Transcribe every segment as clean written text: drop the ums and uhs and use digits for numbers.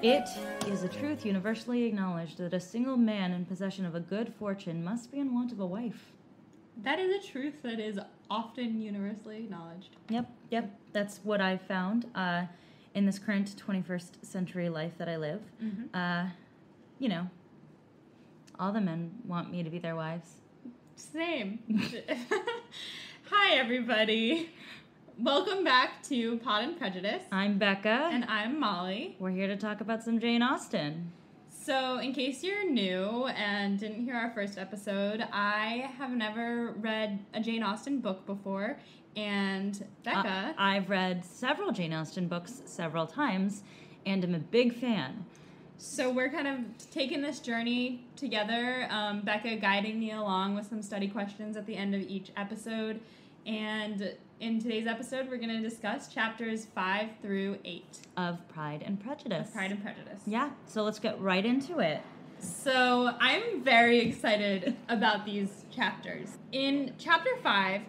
It is a truth universally acknowledged that a single man in possession of a good fortune must be in want of a wife. That is a truth that is often universally acknowledged. Yep. That's what I've found in this current 21st century life that I live. Mm-hmm. All the men want me to be their wives. Same. Hi, everybody. Welcome back to Pride and Prejudice. I'm Becca. And I'm Molly. We're here to talk about some Jane Austen. So, in case you're new and didn't hear our first episode, I have never read a Jane Austen book before, and Becca... I've read several Jane Austen books several times, and am a big fan. So we're kind of taking this journey together, Becca guiding me along with some study questions at the end of each episode, and in today's episode, we're going to discuss chapters 5 through 8. Of Pride and Prejudice. Yeah, so let's get right into it. So I'm very excited about these chapters. In chapter 5,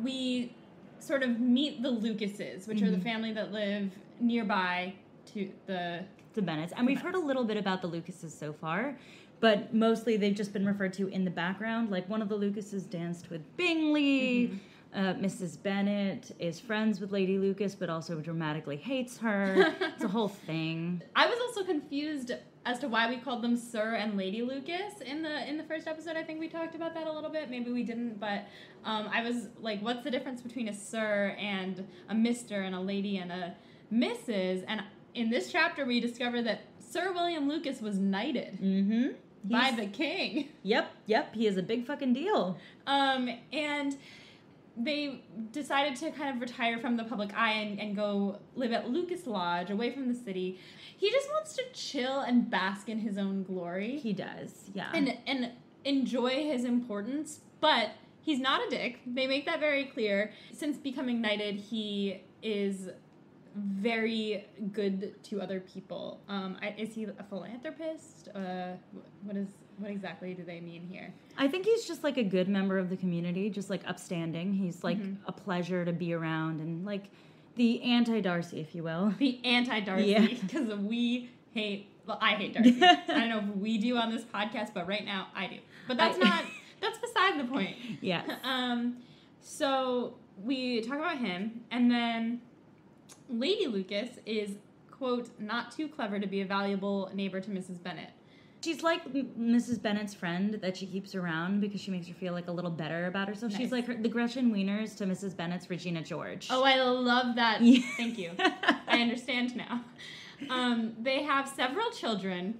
we sort of meet the Lucases, which are the family that live nearby to the Bennets. And we've heard a little bit about the Lucases so far, but mostly they've just been referred to in the background. Like, one of the Lucases danced with Bingley. Mm-hmm. Mrs. Bennet is friends with Lady Lucas, but also dramatically hates her. It's a whole thing. I was also confused as to why we called them Sir and Lady Lucas in the first episode. I think we talked about that a little bit. Maybe we didn't, but I was like, what's the difference between a Sir and a Mr. and a Lady and a Mrs.? And in this chapter, we discover that Sir William Lucas was knighted by the king. Yep. He is a big fucking deal. And they decided to kind of retire from the public eye and go live at Lucas Lodge, away from the city. He just wants to chill and bask in his own glory. He does, yeah. And enjoy his importance, but he's not a dick. They make that very clear. Since becoming knighted, he is very good to other people. Is he a philanthropist? What exactly do they mean here? I think he's just like a good member of the community, just like upstanding. He's like a pleasure to be around, and like the anti-Darcy, if you will. The anti-Darcy, because I hate Darcy. I don't know if we do on this podcast, but right now I do. But that's beside the point. Yes. So we talk about him, and then Lady Lucas is, quote, not too clever to be a valuable neighbor to Mrs. Bennet. She's like Mrs. Bennet's friend that she keeps around because she makes her feel like a little better about herself. Nice. She's like the Gretchen Wieners to Mrs. Bennet's Regina George. Oh, I love that. Yeah. Thank you. I understand now. They have several children,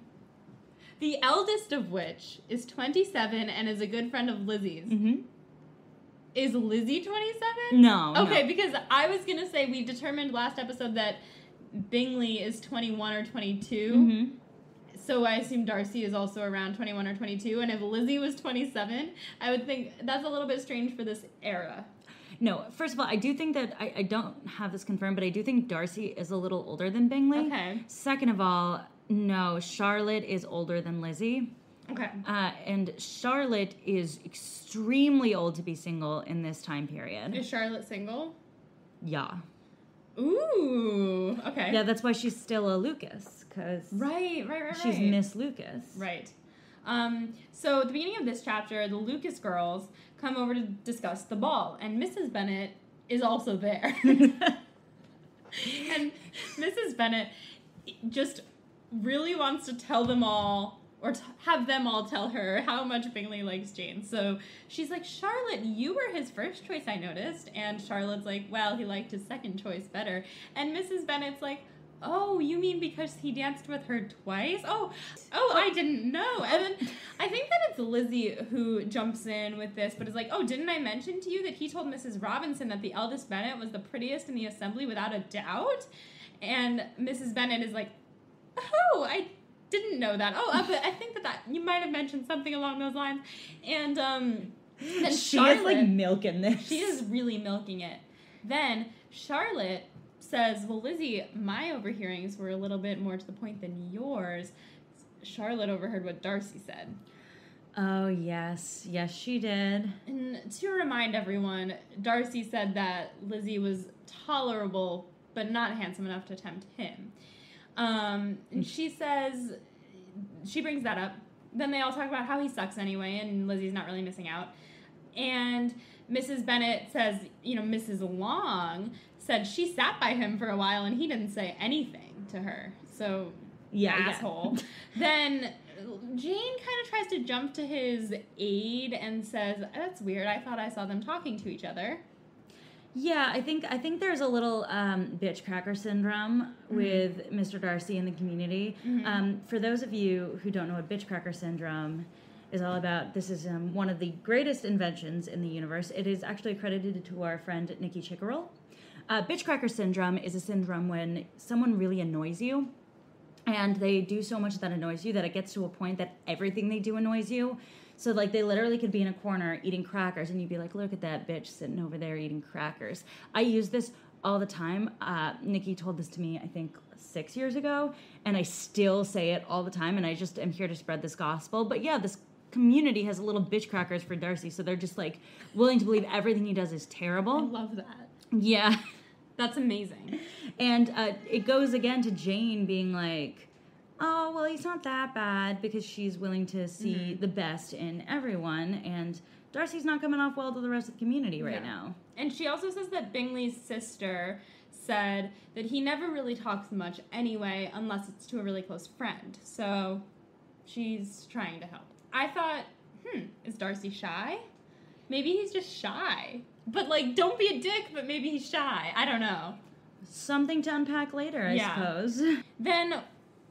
the eldest of which is 27 and is a good friend of Lizzie's. Mm-hmm. Is Lizzie 27? No. Okay, no. Because I was going to say we determined last episode that Bingley is 21 or 22. Mm-hmm. So I assume Darcy is also around 21 or 22. And if Lizzie was 27, I would think that's a little bit strange for this era. No, first of all, I do think that, I don't have this confirmed, but I do think Darcy is a little older than Bingley. Okay. Second of all, no, Charlotte is older than Lizzie. Okay. And Charlotte is extremely old to be single in this time period. Is Charlotte single? Yeah. Ooh, okay. Yeah, that's why she's still a Lucas, because right. She's Miss Lucas. Right. So at the beginning of this chapter, the Lucas girls come over to discuss the ball, and Mrs. Bennet is also there. And Mrs. Bennet just really wants to tell them all, or have them all tell her how much Bingley likes Jane. So she's like, Charlotte, you were his first choice, I noticed. And Charlotte's like, well, he liked his second choice better. And Mrs. Bennet's like, oh, you mean because he danced with her twice? Oh, I didn't know. And then I think that it's Lizzie who jumps in with this, but is like, oh, didn't I mention to you that he told Mrs. Robinson that the eldest Bennet was the prettiest in the assembly without a doubt? And Mrs. Bennet is like, oh, I didn't know that. But I think that you might have mentioned something along those lines. And then she Charlotte, is like milking this. She is really milking it. Then Charlotte says, well, Lizzie, my overhearings were a little bit more to the point than yours. Charlotte overheard what Darcy said. Oh, yes. Yes, she did. And to remind everyone, Darcy said that Lizzie was tolerable, but not handsome enough to tempt him. And she says, she brings that up. Then they all talk about how he sucks anyway, and Lizzie's not really missing out. And Mrs. Bennet says, Mrs. Long said she sat by him for a while and he didn't say anything to her. So, asshole. Then Jane kind of tries to jump to his aid and says, that's weird. I thought I saw them talking to each other. Yeah, I think there's a little bitch cracker syndrome with Mr. Darcy in the community. For those of you who don't know what bitch cracker syndrome is all about, this is one of the greatest inventions in the universe. It is actually accredited to our friend Nikki Chickerell. Bitch cracker syndrome is a syndrome when someone really annoys you, and they do so much that annoys you that it gets to a point that everything they do annoys you. So, like, they literally could be in a corner eating crackers, and you'd be like, look at that bitch sitting over there eating crackers. I use this all the time. Nikki told this to me, I think, 6 years ago, and I still say it all the time, and I just am here to spread this gospel. But, yeah, this community has little bitch crackers for Darcy, so they're just, like, willing to believe everything he does is terrible. I love that. Yeah. That's amazing. And it goes, again, to Jane being like, oh, well, he's not that bad, because she's willing to see the best in everyone, and Darcy's not coming off well to the rest of the community right now. And she also says that Bingley's sister said that he never really talks much anyway, unless it's to a really close friend. So she's trying to help. I thought, is Darcy shy? Maybe he's just shy. But, like, don't be a dick, but maybe he's shy. I don't know. Something to unpack later, I suppose. Then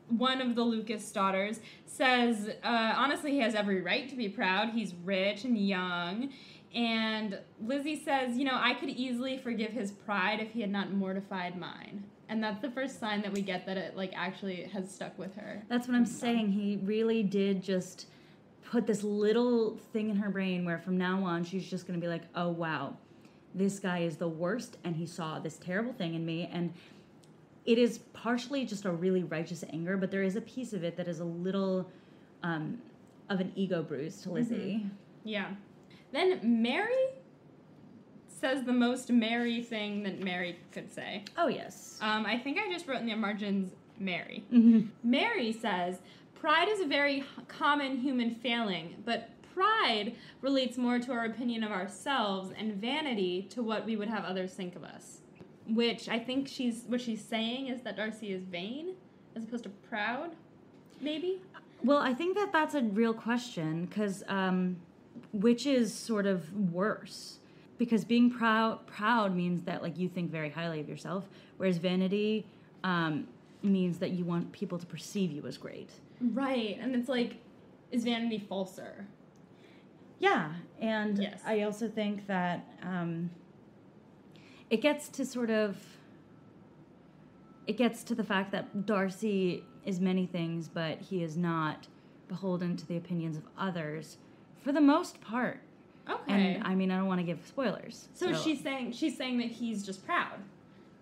one of the Lucas daughters says, honestly, he has every right to be proud. He's rich and young. And Lizzie says, I could easily forgive his pride if he had not mortified mine. And that's the first sign that we get that it, like, actually has stuck with her. That's what I'm saying. He really did just put this little thing in her brain where from now on she's just going to be like, oh, wow, this guy is the worst, and he saw this terrible thing in me. And it is partially just a really righteous anger, but there is a piece of it that is a little of an ego bruise to Lizzie. Yeah. Then Mary says the most Mary thing that Mary could say. Oh, yes. I think I just wrote in the margins Mary. Mary says, pride is a very common human failing, but pride relates more to our opinion of ourselves and vanity to what we would have others think of us. Which I think what she's saying is that Darcy is vain as opposed to proud, maybe? Well, I think that's a real question, because which is sort of worse? Because being proud means that, like, you think very highly of yourself, whereas vanity means that you want people to perceive you as great. Right, and it's like, is vanity falser? Yeah, and I also think that it gets to the fact that Darcy is many things, but he is not beholden to the opinions of others for the most part. Okay. And I mean, I don't want to give spoilers. So she's saying that he's just proud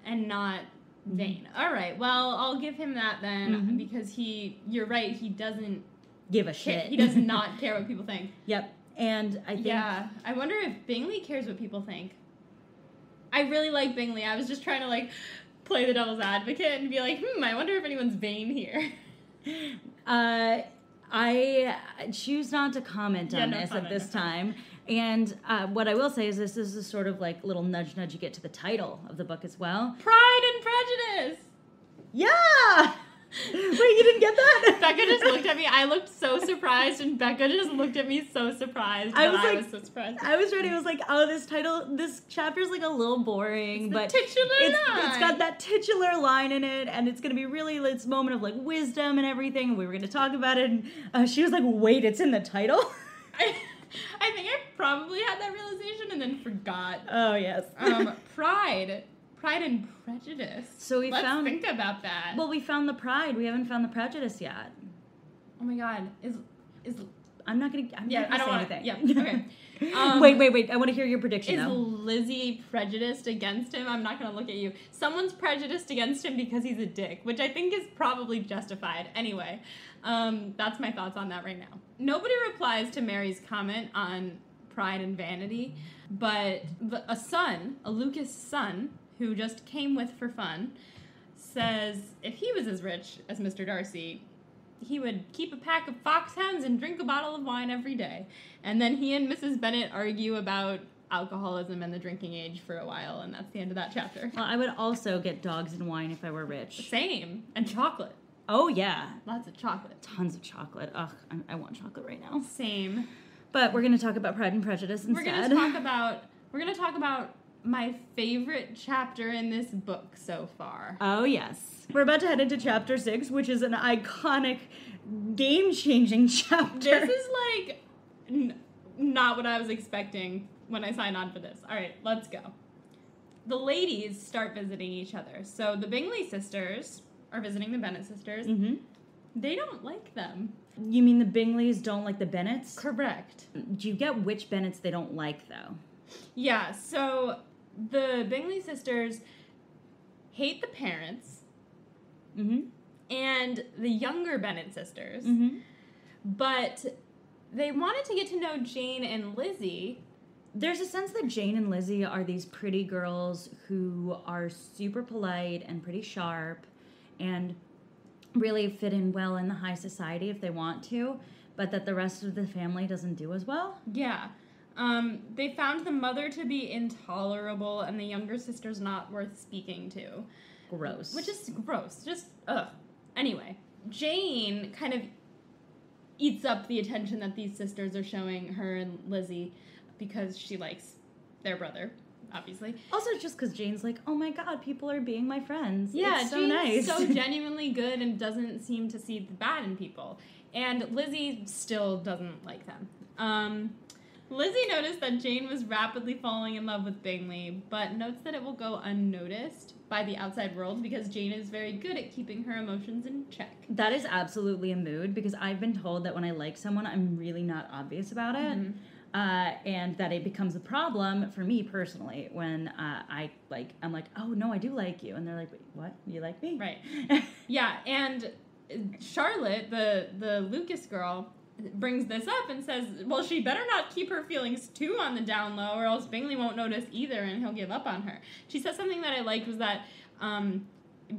and not vain. All right. Well, I'll give him that then, because you're right, he doesn't give a shit. He does not care what people think. Yep. And I think... Yeah. I wonder if Bingley cares what people think. I really like Bingley. I was just trying to, like, play the devil's advocate and be like, I wonder if anyone's vain here. I choose not to comment on this at this time. And what I will say is this is a sort of, like, little nudge you get to the title of the book as well. Pride and Prejudice! Yeah! Wait, you didn't get that? Becca just looked at me. I looked so surprised, and Becca just looked at me so surprised. I was so surprised. I was ready. I was like, oh, this chapter's, like, a little boring. It's but titular line. It's got that titular line in it, and it's going to be really this moment of, like, wisdom and everything, and we were going to talk about it, and she was like, wait, it's in the title? I think I probably had that realization and then forgot. Oh, yes. Pride and Prejudice. So let's think about that. Well, we found the pride. We haven't found the prejudice yet. Oh my God. Is I'm not gonna say anything. Yeah. Okay. Wait. I want to hear your prediction. Is Lizzie prejudiced against him? I'm not gonna look at you. Someone's prejudiced against him because he's a dick, which I think is probably justified. Anyway, that's my thoughts on that right now. Nobody replies to Mary's comment on pride and vanity, but a Lucas son, who just came with for fun, says if he was as rich as Mr. Darcy, he would keep a pack of foxhounds and drink a bottle of wine every day. And then he and Mrs. Bennet argue about alcoholism and the drinking age for a while, and that's the end of that chapter. Well, I would also get dogs and wine if I were rich. Same. And chocolate. Oh, yeah. Lots of chocolate. Tons of chocolate. Ugh, I want chocolate right now. Same. But we're going to talk about Pride and Prejudice instead. We're going to talk about my favorite chapter in this book so far. Oh, yes. We're about to head into chapter 6, which is an iconic, game-changing chapter. This is like not what I was expecting when I signed on for this. All right, let's go. The ladies start visiting each other. So the Bingley sisters are visiting the Bennet sisters. Mm-hmm. They don't like them. You mean the Bingleys don't like the Bennets? Correct. Do you get which Bennets they don't like, though? Yeah, so the Bingley sisters hate the parents and the younger Bennet sisters, but they wanted to get to know Jane and Lizzie. There's a sense that Jane and Lizzie are these pretty girls who are super polite and pretty sharp and really fit in well in the high society if they want to, but that the rest of the family doesn't do as well. Yeah. They found the mother to be intolerable and the younger sister's not worth speaking to. Gross. Which is gross. Just, ugh. Anyway, Jane kind of eats up the attention that these sisters are showing her and Lizzie because she likes their brother, obviously. Also, just because Jane's like, oh my god, people are being my friends. Yeah, it's so Jane's nice. so genuinely good and doesn't seem to see the bad in people. And Lizzie still doesn't like them. Lizzie noticed that Jane was rapidly falling in love with Bingley, but notes that it will go unnoticed by the outside world because Jane is very good at keeping her emotions in check. That is absolutely a mood, because I've been told that when I like someone, I'm really not obvious about it. And that it becomes a problem for me personally when I'm like, oh no, I do like you, and they're like, wait, what? You like me? Right. Yeah, and Charlotte, the Lucas girl, brings this up and says, well, she better not keep her feelings too on the down low, or else Bingley won't notice either, and he'll give up on her. She said something that I liked was that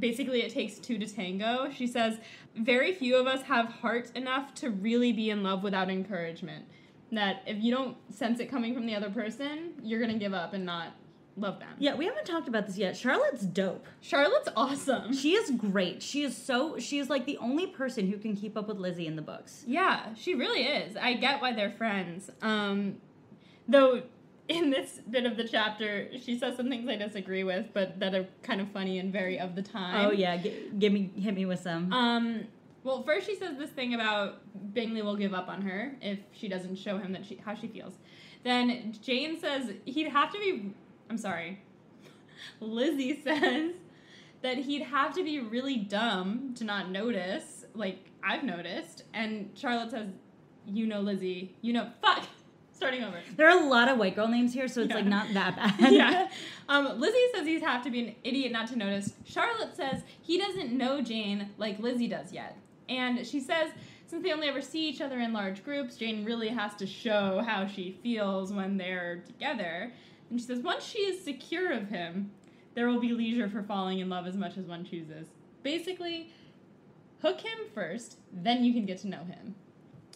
basically it takes two to tango. She says, very few of us have heart enough to really be in love without encouragement. That if you don't sense it coming from the other person, you're going to give up and not love them. Yeah, we haven't talked about this yet. Charlotte's dope. Charlotte's awesome. She is great. She is like the only person who can keep up with Lizzie in the books. Yeah, she really is. I get why they're friends. Though in this bit of the chapter, she says some things I disagree with, but that are kind of funny and very of the time. Oh yeah, hit me with some. Well, first she says this thing about Bingley will give up on her if she doesn't show him that how she feels. Then Jane says he'd have to be... I'm sorry. Lizzie says that he'd have to be really dumb to not notice, like I've noticed. And Charlotte says, you know, Lizzie, you know... Fuck! Starting over. There are a lot of white girl names here, so it's like not that bad. Yeah. Lizzie says he'd have to be an idiot not to notice. Charlotte says he doesn't know Jane like Lizzie does yet. And she says, since they only ever see each other in large groups, Jane really has to show how she feels when they're together. And she says, once she is secure of him, there will be leisure for falling in love as much as one chooses. Basically, hook him first, then you can get to know him,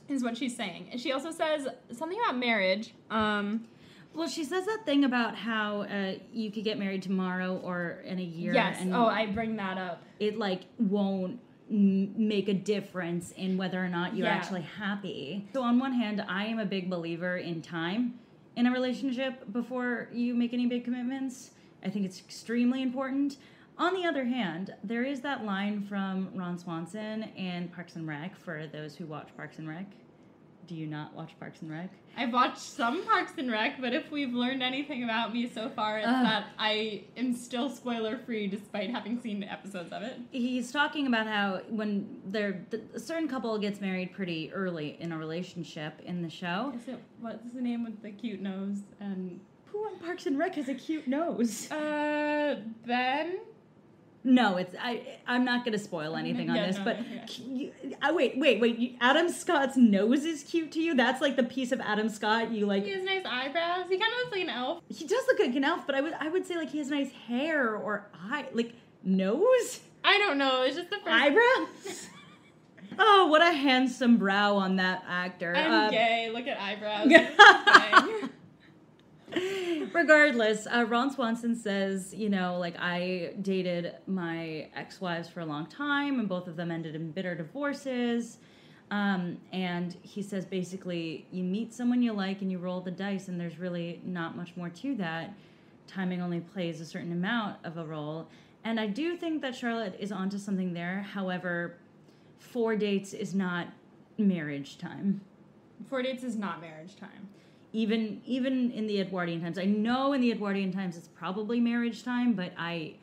is what she's saying. And she also says something about marriage. Well, she says that thing about how you could get married tomorrow or in a year. Yes. And I bring that up. It, won't make a difference in whether or not you're actually happy. So on one hand, I am a big believer in time in a relationship before you make any big commitments. I think it's extremely important. On the other hand, there is that line from Ron Swanson in Parks and Rec, for those who watch Parks and Rec. Do you not watch Parks and Rec? I've watched some Parks and Rec, but if we've learned anything about me so far, it's that I am still spoiler-free despite having seen episodes of it. He's talking about how when a certain couple gets married pretty early in a relationship in the show. What's the name with the cute nose? And who on Parks and Rec has a cute nose? Ben? No, I'm not going to spoil anything on this, but wait. Adam Scott's nose is cute to you? That's like the piece of Adam Scott you like. He has nice eyebrows. He kind of looks like an elf. He does look like an elf, but I would say like he has nice hair or eye, like nose. I don't know. It's just the first... Eyebrows? Oh, what a handsome brow on that actor. I'm gay. Look at eyebrows. Regardless, Ron Swanson says, you know, like, I dated my ex-wives for a long time, and both of them ended in bitter divorces. And he says, basically, you meet someone you like and you roll the dice, and there's really not much more to that. Timing only plays a certain amount of a role. And I do think that Charlotte is onto something there. However, 4 dates is not marriage time. 4 dates is not marriage time. Even in the Edwardian times. I know in the Edwardian times it's probably marriage time, but I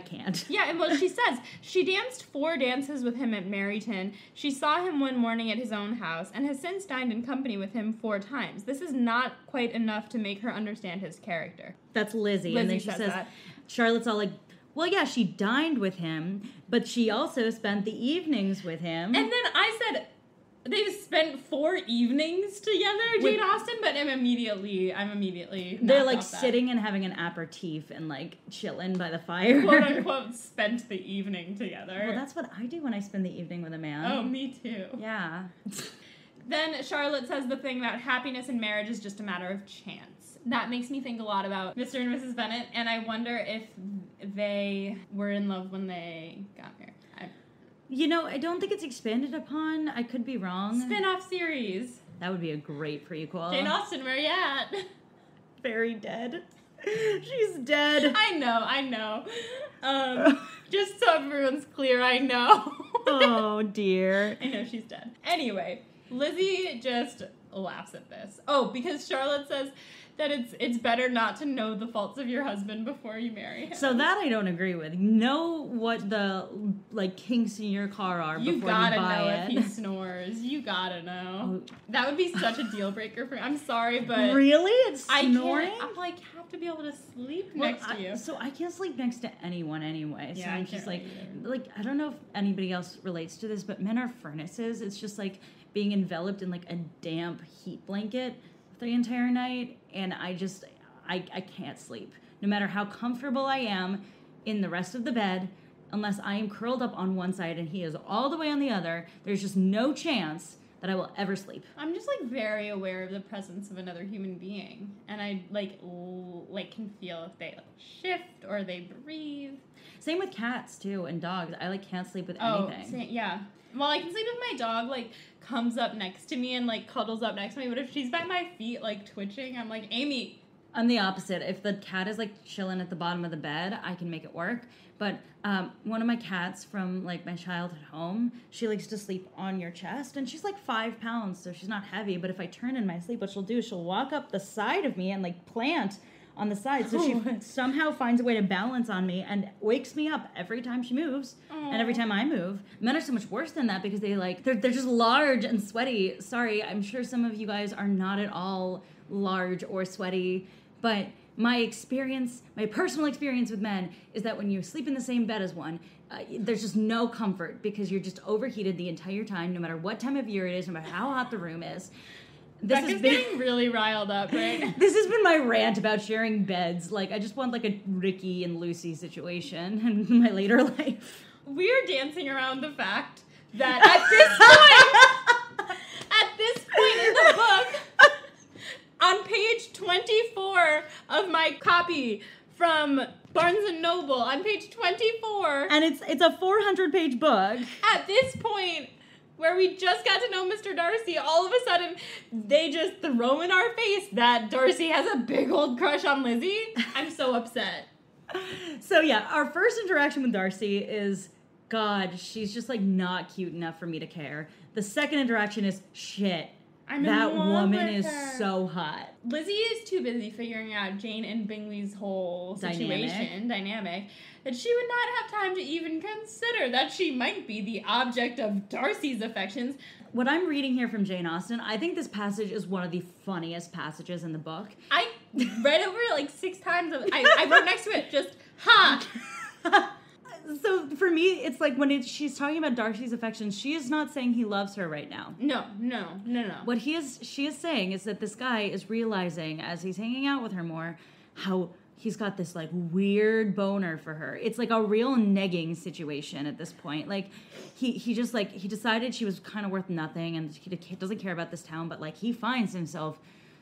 can't. Yeah, and well, she says she danced 4 dances with him at Meryton. She saw him one morning at his own house and has since dined in company with him 4 times. This is not quite enough to make her understand his character. That's Lizzie. And then she says, that. Charlotte's all like, well, yeah, she dined with him, but she also spent the evenings with him. And then I said, they've spent 4 evenings together, Jane Austen, but I'm immediately they're like sitting and having an aperitif and like chilling by the fire. Quote unquote spent the evening together. Well, that's what I do when I spend the evening with a man. Oh, me too. Yeah. Then Charlotte says the thing that happiness in marriage is just a matter of chance. That makes me think a lot about Mr. and Mrs. Bennet, and I wonder if they were in love when they got married. You know, I don't think it's expanded upon. I could be wrong. Spin-off series. That would be a great prequel. Jane Austen, where you at? Very dead. She's dead. I know. Just so everyone's clear, I know. Oh, dear. I know she's dead. Anyway, Lizzie just laughs at this. Oh, because Charlotte says that it's better not to know the faults of your husband before you marry him. So that I don't agree with. Know what the, like, kinks in your car are before you buy it. You gotta know if he snores. You gotta know. Oh. That would be such a deal breaker for me. I'm sorry, but... Really? It's snoring? I'm like, have to be able to sleep next to you. So I can't sleep next to anyone anyway. So yeah, I'm just like, I don't know if anybody else relates to this, but men are furnaces. It's just like being enveloped in, like, a damp heat blanket the entire night, and I can't sleep. No matter how comfortable I am in the rest of the bed, unless I am curled up on one side and he is all the way on the other, there's just no chance that I will ever sleep. I'm just, like, very aware of the presence of another human being, and I, like can feel if they, like, shift or they breathe. Same with cats, too, and dogs. I, like, can't sleep with anything. Yeah. Well, I can sleep if my dog, like, comes up next to me and, like, cuddles up next to me, but if she's by my feet, like, twitching, I'm like, Amy. I'm the opposite. If the cat is, like, chilling at the bottom of the bed, I can make it work. But one of my cats from, like, my childhood home, she likes to sleep on your chest, and she's, like, 5 pounds, so she's not heavy, but if I turn in my sleep, what she'll do is she'll walk up the side of me and, like, plant on the side, so she somehow finds a way to balance on me and wakes me up every time she moves. Aww. And every time I move. Men are so much worse than that because they're just large and sweaty. Sorry, I'm sure some of you guys are not at all large or sweaty, but my personal experience with men is that when you sleep in the same bed as one, there's just no comfort because you're just overheated the entire time, no matter what time of year it is, no matter how hot the room is. Becca's getting really riled up, right? This has been my rant about sharing beds. Like, I just want, like, a Ricky and Lucy situation in my later life. We're dancing around the fact that at this point in the book, on page 24 of my copy from Barnes & Noble, on page 24... And it's a 400-page book. At this point... where we just got to know Mr. Darcy, all of a sudden, they just throw in our face that Darcy has a big old crush on Lizzie. I'm so upset. So, yeah, our first interaction with Darcy is, God, she's just, like, not cute enough for me to care. The second interaction is, shit, that woman is so hot. Lizzie is too busy figuring out Jane and Bingley's whole dynamic, that she would not have time to even consider that she might be the object of Darcy's affections. What I'm reading here from Jane Austen, I think this passage is one of the funniest passages in the book. I read over it like 6 times. I wrote next to it, just, ha! So for me, it's like when she's talking about Darcy's affections, she is not saying he loves her right now. No. What she is saying is that this guy is realizing, as he's hanging out with her more, how he's got this like weird boner for her. It's like a real negging situation at this point. Like he just like he decided she was kind of worth nothing and he doesn't care about this town, but like he finds himself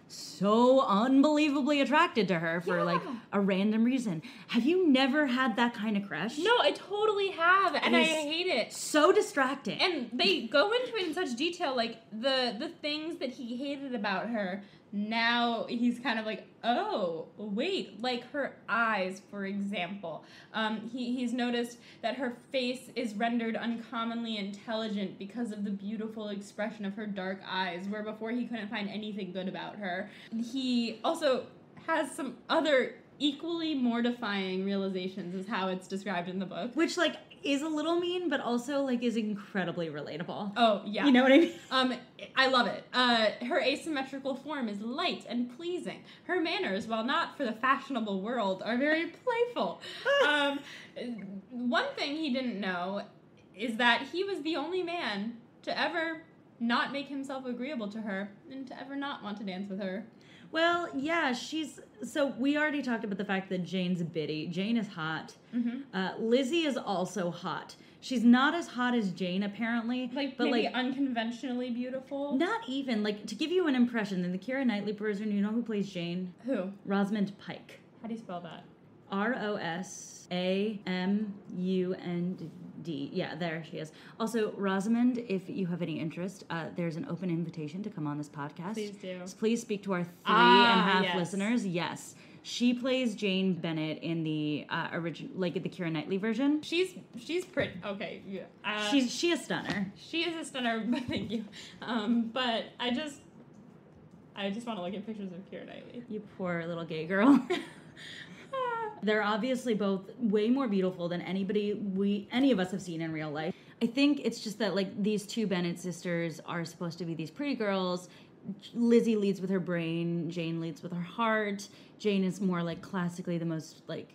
so unbelievably attracted to her for like a random reason. Have you never had that kind of crush? No, I totally have, and I hate it. So distracting. And they go into it in such detail, like the things that he hated about her. Now he's kind of like, oh, wait, like her eyes, for example. He's noticed that her face is rendered uncommonly intelligent because of the beautiful expression of her dark eyes, where before he couldn't find anything good about her. He also has some other equally mortifying realizations, is how it's described in the book. Which, like, is a little mean, but also, like, is incredibly relatable. Oh, yeah. You know what I mean? I love it. Her asymmetrical form is light and pleasing. Her manners, while not for the fashionable world, are very playful. One thing he didn't know is that he was the only man to ever not make himself agreeable to her and to ever not want to dance with her. Well, yeah, so we already talked about the fact that Jane's a biddy. Jane is hot. Mm-hmm. Lizzie is also hot. She's not as hot as Jane, apparently. But maybe like unconventionally beautiful? Not even. Like, to give you an impression, in the Keira Knightley version, you know who plays Jane? Who? Rosamund Pike. How do you spell that? Rosamund. Yeah, there she is. Also, Rosamund, if you have any interest, there's an open invitation to come on this podcast. Please do. Please speak to our 3.5 yes. listeners. Yes. She plays Jane Bennett in the original, like the Keira Knightley version. She's pretty. Okay, yeah. She's a stunner. She is a stunner. But thank you. But I just want to look at pictures of Keira Knightley. You poor little gay girl. They're obviously both way more beautiful than any of us have seen in real life. I think it's just that, like, these two Bennett sisters are supposed to be these pretty girls. Lizzie leads with her brain. Jane leads with her heart. Jane is more, like, classically the most, like,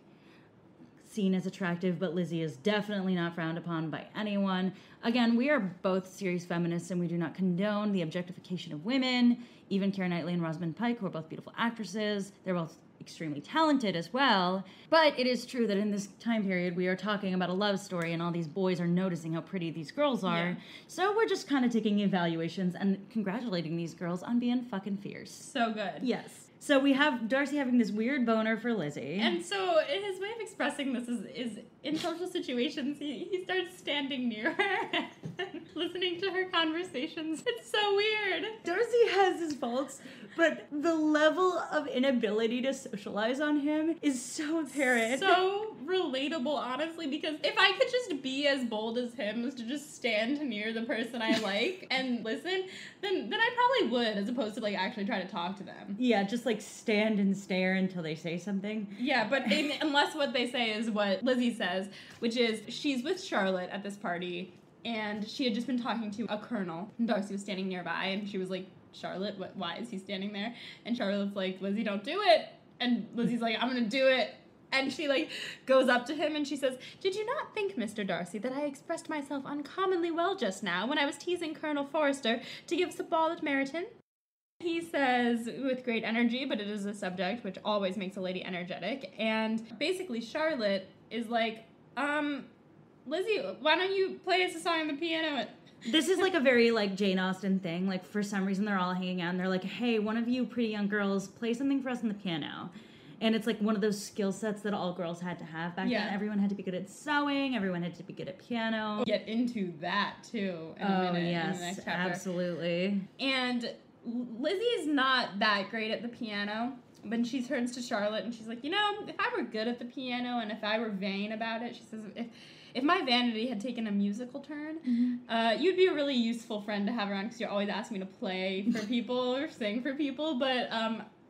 seen as attractive, but Lizzie is definitely not frowned upon by anyone. Again, we are both serious feminists, and we do not condone the objectification of women. Even Keira Knightley and Rosamund Pike, who are both beautiful actresses, they're both extremely talented as well. But it is true that in this time period, we are talking about a love story, and all these boys are noticing how pretty these girls are. Yeah. So we're just kind of taking evaluations and congratulating these girls on being fucking fierce. So good. Yes. So we have Darcy having this weird boner for Lizzie. And so his way of expressing this is in social situations, he starts standing near her and listening to her conversations. It's so weird. Darcy has his faults, but the level of inability to socialize on him is so apparent. So relatable, honestly, because if I could just be as bold as him as to just stand near the person I like and listen, then I probably would, as opposed to, like, actually try to talk to them. Yeah, just, like, stand and stare until they say something. Yeah, but unless what they say is what Lizzie says, which is she's with Charlotte at this party, and she had just been talking to a colonel, and Darcy was standing nearby, and she was like, Charlotte, why is he standing there? And Charlotte's like, Lizzie, don't do it. And Lizzie's like, I'm gonna do it. And she, like, goes up to him and she says, did you not think, Mr. Darcy, that I expressed myself uncommonly well just now when I was teasing Colonel Forrester to give us a ball at Meryton? He says with great energy, but it is a subject which always makes a lady energetic. And basically Charlotte is like, Lizzie, why don't you play us a song on the piano? This is like a very, like, Jane Austen thing. Like, for some reason they're all hanging out and they're like, hey, one of you pretty young girls, play something for us on the piano. And it's like one of those skill sets that all girls had to have back then. Everyone had to be good at sewing. Everyone had to be good at piano. Get into that, too, in a minute. Yes, in the next chapter. Absolutely. And Lizzie's not that great at the piano. But she turns to Charlotte and she's like, you know, if I were good at the piano and if I were vain about it, she says, if my vanity had taken a musical turn, you'd be a really useful friend to have around because you're always asking me to play for people or sing for people. But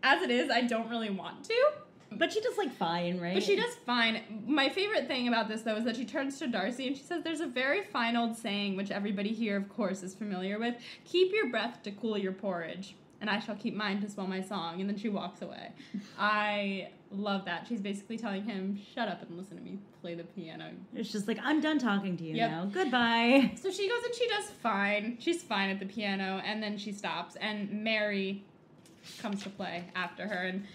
as it is, I don't really want to. But she does, like, fine, right? But she does fine. My favorite thing about this, though, is that she turns to Darcy and she says, there's a very fine old saying, which everybody here, of course, is familiar with. Keep your breath to cool your porridge, and I shall keep mine to swell my song. And then she walks away. I love that. She's basically telling him, shut up and listen to me play the piano. It's just like, I'm done talking to you now. Goodbye. So she goes and she does fine. She's fine at the piano, and then she stops, and Mary comes to play after her and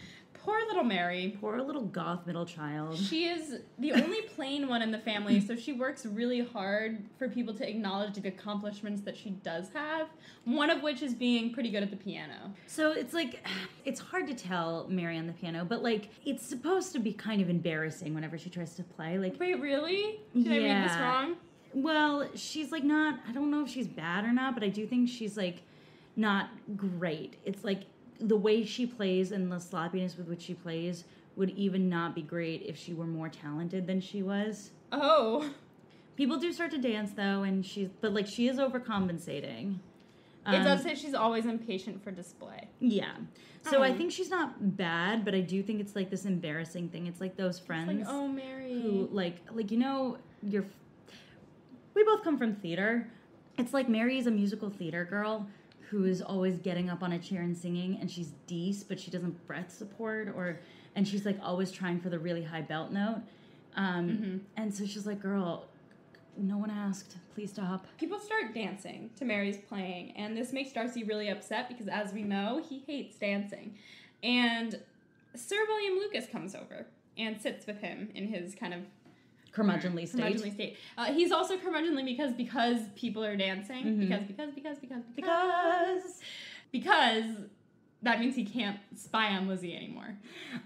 Poor little Mary. Poor little goth middle child. She is the only plain one in the family, so she works really hard for people to acknowledge the accomplishments that she does have, one of which is being pretty good at the piano. So it's like, it's hard to tell Mary on the piano, but like, it's supposed to be kind of embarrassing whenever she tries to play. Like, wait, really? Did I read this wrong? Well, she's like not, I don't know if she's bad or not, but I do think she's like not great. It's like, the way she plays and the sloppiness with which she plays would even not be great if she were more talented than she was. Oh. People do start to dance though, and but like she is overcompensating. It does say she's always impatient for display. Yeah. So I think she's not bad, but I do think it's like this embarrassing thing. It's like those friends. It's like, oh, Mary. Who we both come from theater. It's like Mary's a musical theater girl who is always getting up on a chair and singing, and she's decent, but she doesn't breath support, and she's like always trying for the really high belt note. And so she's like, girl, no one asked, please stop. People start dancing to Mary's playing, and this makes Darcy really upset because, as we know, he hates dancing. And Sir William Lucas comes over and sits with him in his kind of curmudgeonly state. He's also curmudgeonly because people are dancing. Mm-hmm. Because that means he can't spy on Lizzie anymore.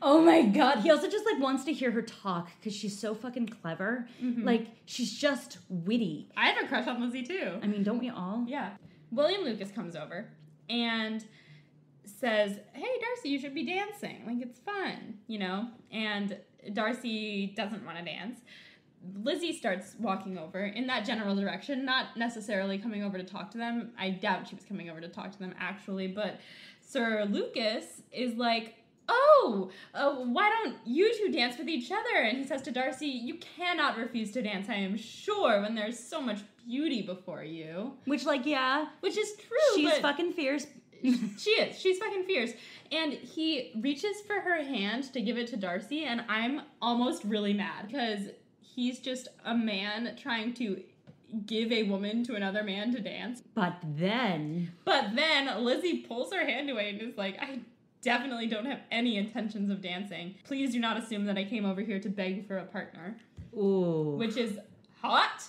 Oh my god. He also just like wants to hear her talk because she's so fucking clever. Mm-hmm. Like, she's just witty. I have a crush on Lizzie too. I mean, don't we all? Yeah. William Lucas comes over and says, hey, Darcy, you should be dancing. Like, it's fun, you know? And Darcy doesn't want to dance. Lizzie starts walking over in that general direction, not necessarily coming over to talk to them. I doubt she was coming over to talk to them, actually, but Sir Lucas is like, why don't you two dance with each other? And he says to Darcy, you cannot refuse to dance, I am sure, when there's so much beauty before you. Which is true. She's fucking fierce. She is. She's fucking fierce. And he reaches for her hand to give it to Darcy, and I'm almost really mad because he's just a man trying to give a woman to another man to dance. But then Lizzie pulls her hand away and is like, I definitely don't have any intentions of dancing. Please do not assume that I came over here to beg for a partner. Ooh. Which is hot.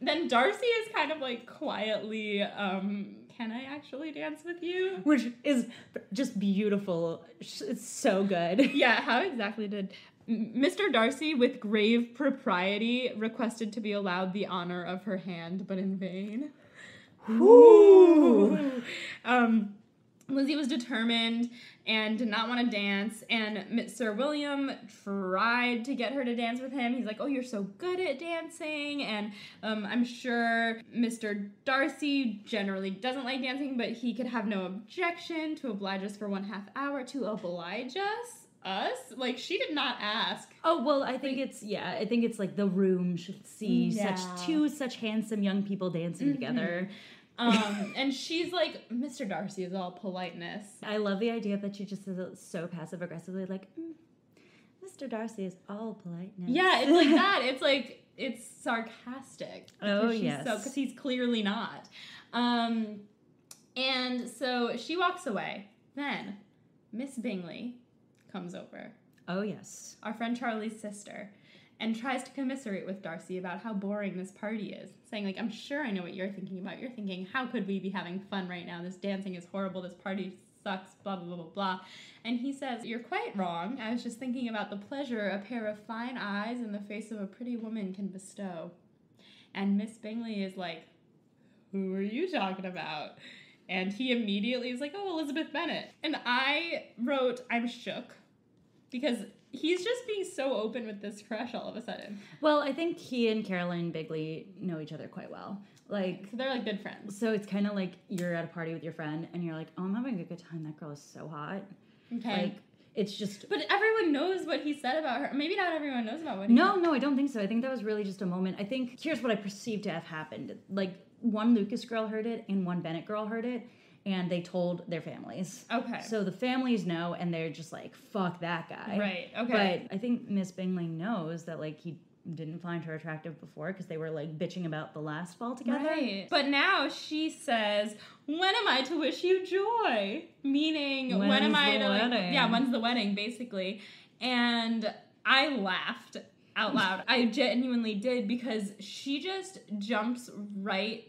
Then Darcy is kind of like quietly, can I actually dance with you? Which is just beautiful. It's so good. Yeah, how exactly did Mr. Darcy, with grave propriety, requested to be allowed the honor of her hand, but in vain. Ooh. Lizzie was determined and did not want to dance, and Sir William tried to get her to dance with him. He's like, oh, you're so good at dancing, and I'm sure Mr. Darcy generally doesn't like dancing, but he could have no objection to oblige us for 1/2 hour. To oblige us? Like, she did not ask. Oh, well, I think it's like the room should see such handsome young people dancing together. And she's like, Mr. Darcy is all politeness. I love the idea that she just says it so passive-aggressively, like, Mr. Darcy is all politeness. Yeah, it's like that. It's like, it's sarcastic. Oh, yes. Because he's clearly not. And so she walks away. Then Miss Bingley comes over. Oh, yes. Our friend Charlie's sister. And tries to commiserate with Darcy about how boring this party is. Saying, like, I'm sure I know what you're thinking about. You're thinking, how could we be having fun right now? This dancing is horrible. This party sucks, blah, blah, blah, blah, blah. And he says, you're quite wrong. I was just thinking about the pleasure a pair of fine eyes in the face of a pretty woman can bestow. And Miss Bingley is like, who are you talking about? And he immediately is like, oh, Elizabeth Bennet. And I wrote, I'm shook. Because he's just being so open with this crush all of a sudden. Well, I think he and Caroline Bigley know each other quite well. Like, so they're like good friends. So it's kind of like you're at a party with your friend and you're like, oh, I'm having a good time. That girl is so hot. Okay. Like, it's just... But everyone knows what he said about her. Maybe not everyone knows about what he said. No, I don't think so. I think that was really just a moment. I think, here's what I perceived to have happened. Like, one Lucas girl heard it and one Bennet girl heard it. And they told their families. Okay. So the families know, and they're just like, fuck that guy. Right, okay. But I think Miss Bingley knows that, like, he didn't find her attractive before because they were like bitching about the last ball together. Right. But now she says, when am I to wish you joy? Meaning, when am I to, like, yeah, when's the wedding, basically. And I laughed out loud. I genuinely did, because she just jumps right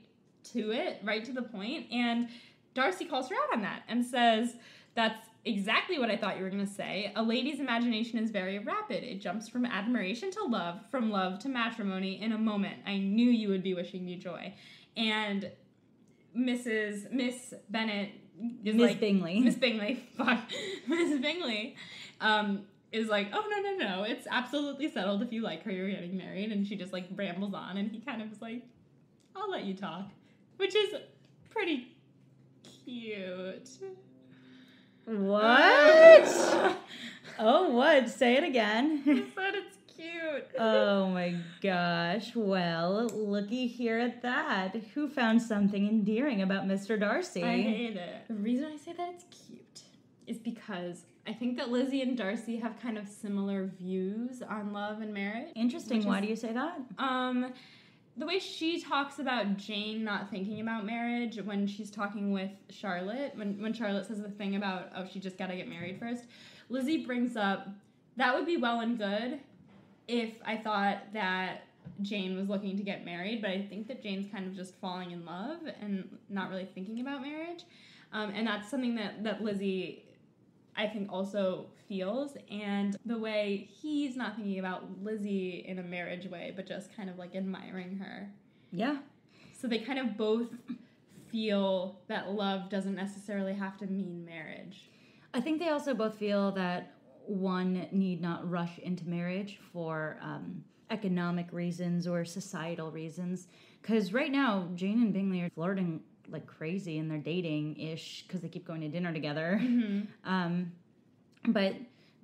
to it, right to the point. And Darcy calls her out on that and says, that's exactly what I thought you were going to say. A lady's imagination is very rapid. It jumps from admiration to love, from love to matrimony in a moment. I knew you would be wishing me joy. And Miss Bennett is Miss like... Bingley. Miss Bingley. Fuck. Miss Bingley is like, oh, no. It's absolutely settled. If you like her, you're getting married. And she just, like, rambles on. And he kind of is like, I'll let you talk. Which is pretty cute. What? Oh, what? Say it again. I said it's cute. Oh my gosh. Well, looky here at that. Who found something endearing about Mr. Darcy? I hate it. The reason I say that it's cute is because I think that Lizzie and Darcy have kind of similar views on love and marriage. Interesting. Why do you say that? The way she talks about Jane not thinking about marriage when she's talking with Charlotte, when Charlotte says the thing about, oh, she just gotta get married first, Lizzie brings up, that would be well and good if I thought that Jane was looking to get married, but I think that Jane's kind of just falling in love and not really thinking about marriage. And that's something that Lizzie, I think, also feels, and the way he's not thinking about Lizzie in a marriage way, but just kind of like admiring her. Yeah. So they kind of both feel that love doesn't necessarily have to mean marriage. I think they also both feel that one need not rush into marriage for economic reasons or societal reasons. Because right now, Jane and Bingley are flirting like crazy, and they're dating-ish because they keep going to dinner together. Mm-hmm. But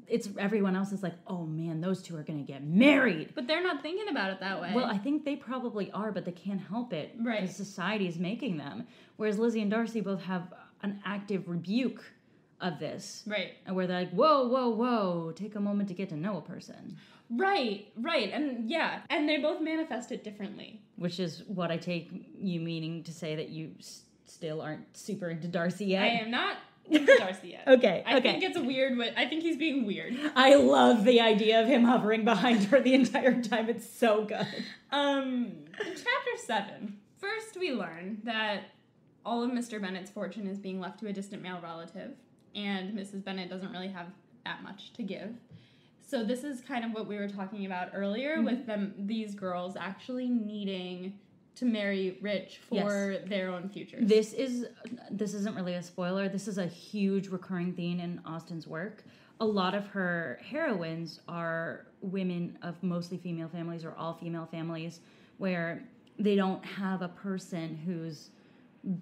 it's everyone else is like, oh man, those two are going to get married. But they're not thinking about it that way. Well, I think they probably are, but they can't help it. Right. Because society is making them. Whereas Lizzie and Darcy both have an active rebuke of this. Right. And where they're like, whoa, take a moment to get to know a person. Right. And yeah, and they both manifest it differently. Which is what I take you meaning to say that you still aren't super into Darcy yet. I am not into Darcy yet. Okay. I think it's a weird way. I think he's being weird. I love the idea of him hovering behind her the entire time. It's so good. In chapter 7, first we learn that all of Mr. Bennet's fortune is being left to a distant male relative, and Mrs. Bennet doesn't really have that much to give. So this is kind of what we were talking about earlier, with these girls actually needing to marry rich for their own futures. This isn't really a spoiler. This is a huge recurring theme in Austen's work. A lot of her heroines are women of mostly female families or all female families where they don't have a person who's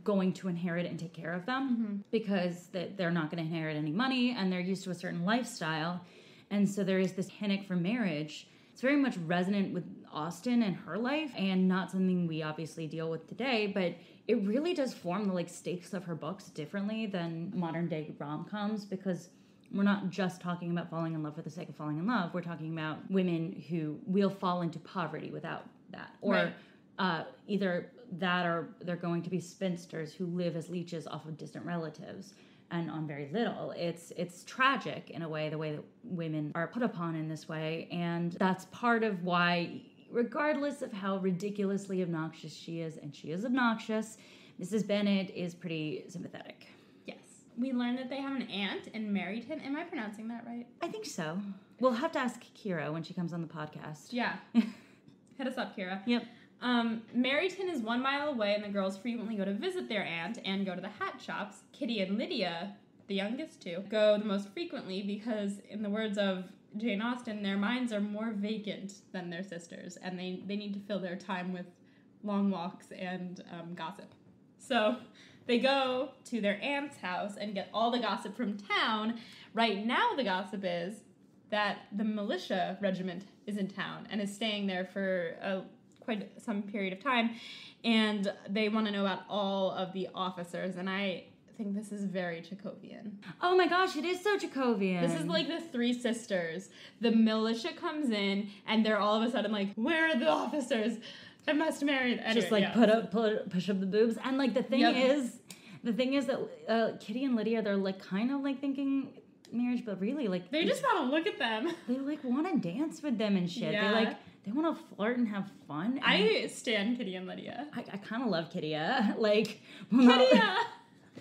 going to inherit and take care of them because they're not going to inherit any money and they're used to a certain lifestyle. And so there is this panic for marriage. It's very much resonant with Austen and her life and not something we obviously deal with today, but it really does form the stakes of her books differently than modern day rom-coms because we're not just talking about falling in love for the sake of falling in love. We're talking about women who will fall into poverty without that. Or either that or they're going to be spinsters who live as leeches off of distant relatives and on very little. It's tragic in a way, the way that women are put upon in this way. And that's part of why, regardless of how ridiculously obnoxious she is, and she is obnoxious, Mrs. Bennet is pretty sympathetic. Yes. We learned that they have an aunt in Meryton. Am I pronouncing that right? I think so. We'll have to ask Kira when she comes on the podcast. Yeah. Hit us up, Kira. Yep. Meryton is 1 mile away, and the girls frequently go to visit their aunt and go to the hat shops. Kitty and Lydia, the youngest two, go the most frequently because, in the words of Jane Austen, their minds are more vacant than their sisters, and they need to fill their time with long walks and gossip. So they go to their aunt's house and get all the gossip from town. Right now the gossip is that the militia regiment is in town and is staying there for quite some period of time, and they want to know about all of the officers. And I think this is very Chekhovian. Oh my gosh, it is so Chekhovian. This is like the three sisters. The militia comes in, and they're all of a sudden like, where are the officers? I must marry them. Anyway, just like push up the boobs. And like the thing is that Kitty and Lydia, they're like kind of like thinking marriage, but really like they just want to look at them. They like want to dance with them and shit. Yeah. They want to flirt and have fun. And I stan Kitty and Lydia. I kind of love Kitty-a. Like, Kitty-a!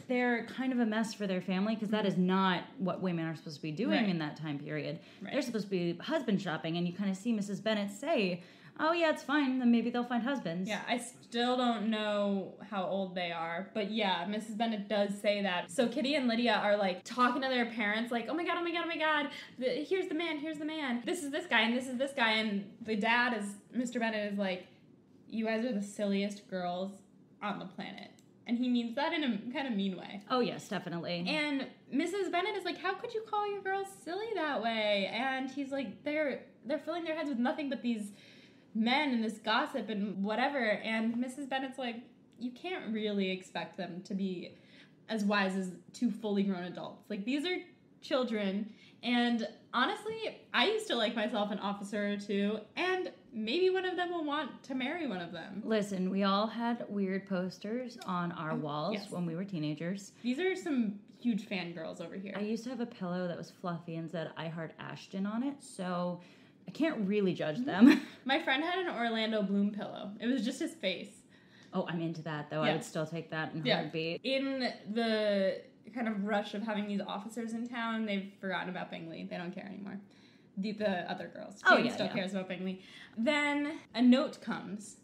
They're kind of a mess for their family because that is not what women are supposed to be doing in that time period. Right. They're supposed to be husband shopping, and you kind of see Mrs. Bennet say, oh yeah, it's fine, then maybe they'll find husbands. Yeah, I still don't know how old they are, but yeah, Mrs. Bennet does say that. So Kitty and Lydia are like talking to their parents like, oh my god, here's the man, this is this guy, and this is this guy, and the dad is, Mr. Bennet is like, you guys are the silliest girls on the planet. And he means that in a kind of mean way. Oh yes, definitely. And Mrs. Bennet is like, how could you call your girls silly that way? And he's like, they're filling their heads with nothing but these men and this gossip and whatever. And Mrs. Bennet's like, you can't really expect them to be as wise as two fully grown adults. Like, these are children. And honestly, I used to like myself an officer or two, and maybe one of them will want to marry one of them. Listen, we all had weird posters on our walls when we were teenagers. These are some huge fangirls over here. I used to have a pillow that was fluffy and said, I Heart Ashton on it, so I can't really judge them. My friend had an Orlando Bloom pillow. It was just his face. Oh, I'm into that, though. Yeah. I would still take that in a heartbeat. In the kind of rush of having these officers in town, they've forgotten about Bingley. They don't care anymore. The other girls. Jane still cares about Bingley. Then a note comes.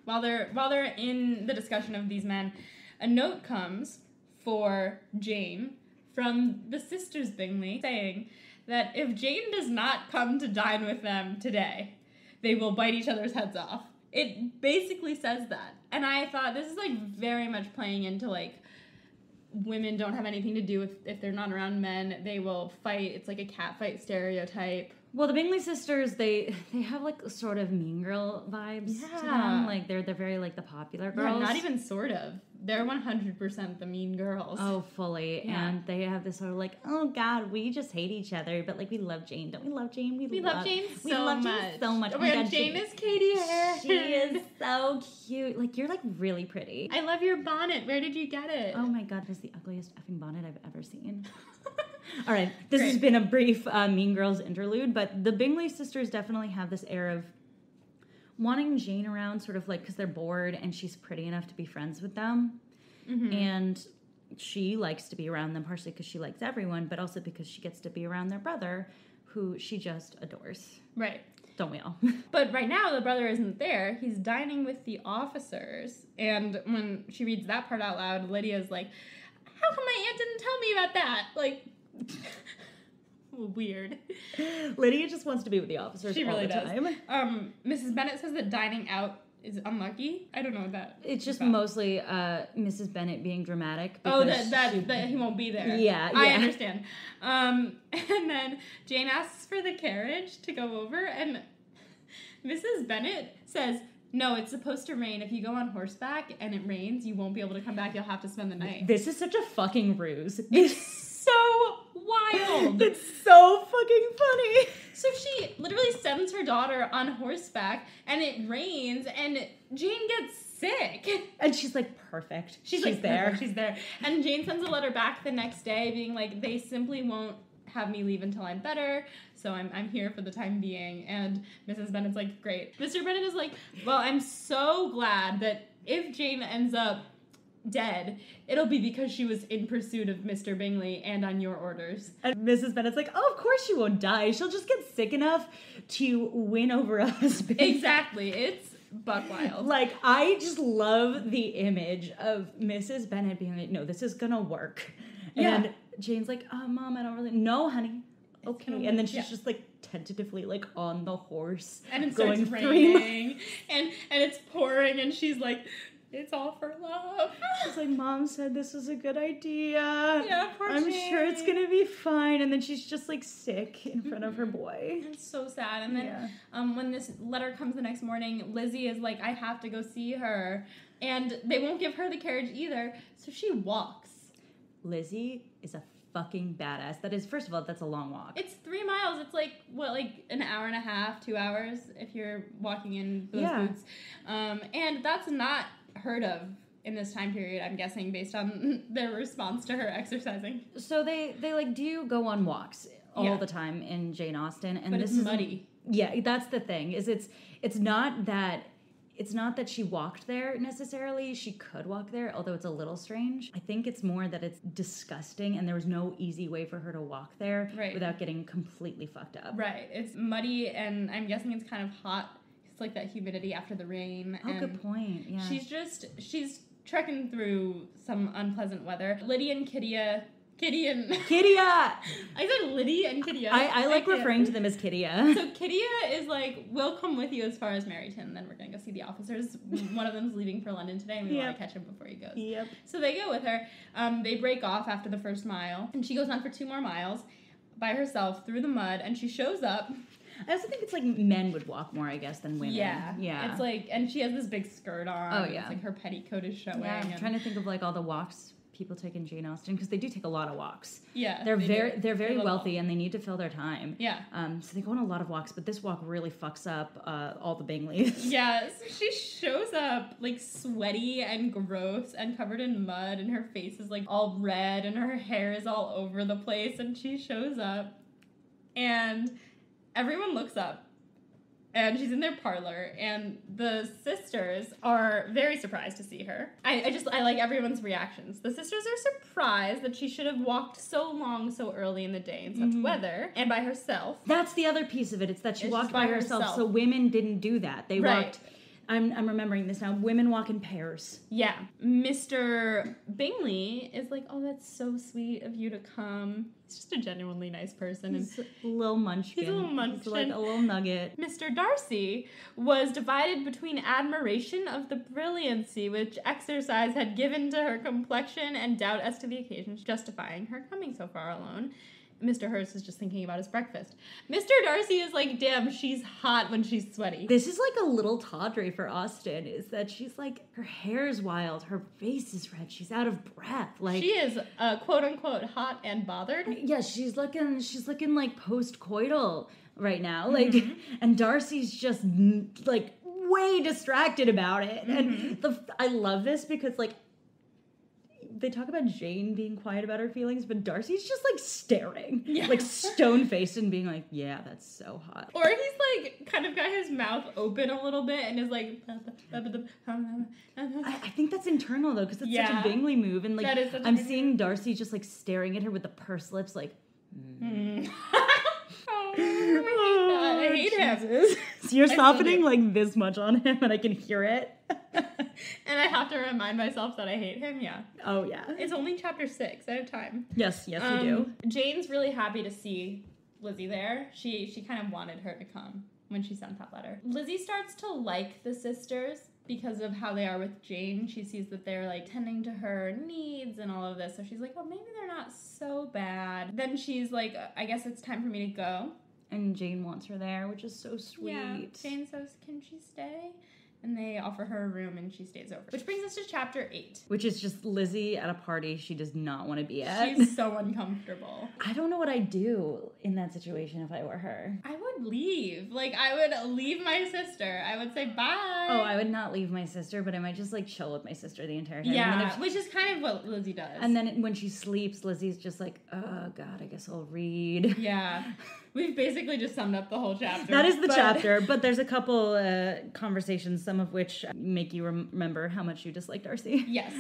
While they're in the discussion of these men, a note comes for Jane from the sisters Bingley saying that if Jane does not come to dine with them today, they will bite each other's heads off. It basically says that. And I thought this is like very much playing into like women don't have anything to do with, if they're not around men, they will fight. It's like a cat fight stereotype. Well, the Bingley sisters, they have like sort of mean girl vibes to them. Like they're very like the popular girls. Yeah, not even sort of. They're 100% the mean girls. Oh, fully. Yeah. And they have this sort of like, oh God, we just hate each other, but like we love Jane. Don't we love Jane? We love Jane so much. Oh my God, Jane is Katie Hare. She is so cute. Like, you're like really pretty. I love your bonnet. Where did you get it? Oh my God, that's the ugliest effing bonnet I've ever seen. All right, this has been a brief Mean Girls interlude, but the Bingley sisters definitely have this air of wanting Jane around, sort of like because they're bored and she's pretty enough to be friends with them. Mm-hmm. And she likes to be around them, partially because she likes everyone, but also because she gets to be around their brother, who she just adores. Right. Don't we all? But right now, the brother isn't there. He's dining with the officers. And when she reads that part out loud, Lydia's like, how come my aunt didn't tell me about that? Like, weird. Lydia just wants to be with the officers all the time. Mrs. Bennet says that dining out is unlucky. I don't know what that It's just mostly Mrs. Bennet being dramatic. Oh, that he won't be there. Yeah. I understand. And then Jane asks for the carriage to go over, and Mrs. Bennet says, no, it's supposed to rain. If you go on horseback and it rains, you won't be able to come back. You'll have to spend the night. This is such a fucking ruse. It's so wild. It's so fucking funny. So she literally sends her daughter on horseback, and it rains, and Jane gets sick. And she's like, perfect. She's like, there. Perfect. She's there. And Jane sends a letter back the next day being like, they simply won't have me leave until I'm better, so I'm here for the time being. And Mrs. Bennet's like, great. Mr. Bennet is like, well, I'm so glad that if Jane ends up dead, it'll be because she was in pursuit of Mr. Bingley and on your orders. And Mrs. Bennet's like, oh, of course she won't die. She'll just get sick enough to win over a husband. Exactly. It's buck wild. Like, I just love the image of Mrs. Bennet being like, no, this is gonna work. And Jane's like, oh, Mom, I don't really know, honey. Okay. And then she's just like tentatively like on the horse. And it starts raining. And it's pouring, and she's like, it's all for love. She's like, Mom said this was a good idea. Yeah, poor I'm Jane. sure it's gonna be fine. And then she's just like sick in front of her boy. It's so sad. And then when this letter comes the next morning, Lizzie is like, I have to go see her. And they won't give her the carriage either. So she walks. Lizzie is a fucking badass. That is, first of all, that's a long walk. It's 3 miles. It's like, what, like an hour and a half, 2 hours if you're walking in those boots. And that's not heard of in this time period, I'm guessing, based on their response to her exercising. So they like do go on walks all the time in Jane Austen, and but this it's is muddy. Yeah, that's the thing. Is it's not that she walked there necessarily. She could walk there, although it's a little strange. I think it's more that it's disgusting, and there was no easy way for her to walk there without getting completely fucked up. Right. It's muddy, and I'm guessing it's kind of hot. It's like that humidity after the rain. Oh, good point. Yeah. She's trekking through some unpleasant weather. Lydia and Kittia. I said Liddy and Kittia. I like referring to them as Kittia. So Kittia is like, we'll come with you as far as Meryton, then we're going to go see the officers. One of them's leaving for London today, and we want to catch him before he goes. Yep. So they go with her. They break off after the first mile, and she goes on for 2 more miles by herself through the mud, and she shows up. I also think it's like men would walk more, I guess, than women. Yeah. It's like, and she has this big skirt on. Oh, yeah. It's like her petticoat is showing. Yeah, I'm trying to think of like all the walks people take in Jane Austen, because they do take a lot of walks. Yeah. They're very wealthy, and they need to fill their time. Yeah. So they go on a lot of walks, but this walk really fucks up all the Bingleys. Yeah, so she shows up like sweaty and gross and covered in mud, and her face is like all red, and her hair is all over the place, and she shows up, and everyone looks up, and she's in their parlor, and the sisters are very surprised to see her. I like everyone's reactions. The sisters are surprised that she should have walked so long so early in the day in such weather, and by herself. That's the other piece of it. It's that she walked by herself, so women didn't do that. They walked... I'm remembering this now. Women walk in pairs. Yeah. Mr. Bingley is like, oh, that's so sweet of you to come. He's just a genuinely nice person. He's a little munchkin. He's a little munchkin. He's like a little nugget. Mr. Darcy was divided between admiration of the brilliancy which exercise had given to her complexion and doubt as to the occasions justifying her coming so far alone. Mr. Hurst is just thinking about his breakfast. Mr. Darcy is like, damn, she's hot when she's sweaty. This is like a little tawdry for Austen, is that she's like, her hair's wild, her face is red, she's out of breath. Like, she is, quote unquote, hot and bothered. Yeah, she's looking like post-coital right now. Like, and Darcy's just like way distracted about it. And I love this because like, they talk about Jane being quiet about her feelings, but Darcy's just like staring, like stone-faced, and being like, yeah, that's so hot. Or he's like kind of got his mouth open a little bit and is like, I think that's internal though, because it's such a Bingley move, and like I'm seeing Darcy just like staring at her with the pursed lips, like. I hate him. So you're softening like this much on him, and I can hear it. And I have to remind myself that I hate him, Oh, yeah. It's only chapter 6 at a time. Yes, you do. Jane's really happy to see Lizzie there. She kind of wanted her to come when she sent that letter. Lizzie starts to like the sisters because of how they are with Jane. She sees that they're like tending to her needs and all of this, so she's like, oh, maybe they're not so bad. Then she's like, I guess it's time for me to go. And Jane wants her there, which is so sweet. Yeah, Jane says, can she stay? And they offer her a room, and she stays over. Which brings us to chapter 8. Which is just Lizzie at a party she does not want to be at. She's so uncomfortable. I don't know what I'd do in that situation if I were her. I would leave. Like, I would leave my sister. I would say bye. Oh, I would not leave my sister, but I might just, like, chill with my sister the entire time. Yeah, which is kind of what Lizzie does. And then when she sleeps, Lizzie's just like, oh, God, I guess I'll read. Yeah. We've basically just summed up the whole chapter. That is the chapter, but there's a couple conversations, some of which make you remember how much you dislike Darcy. Yes.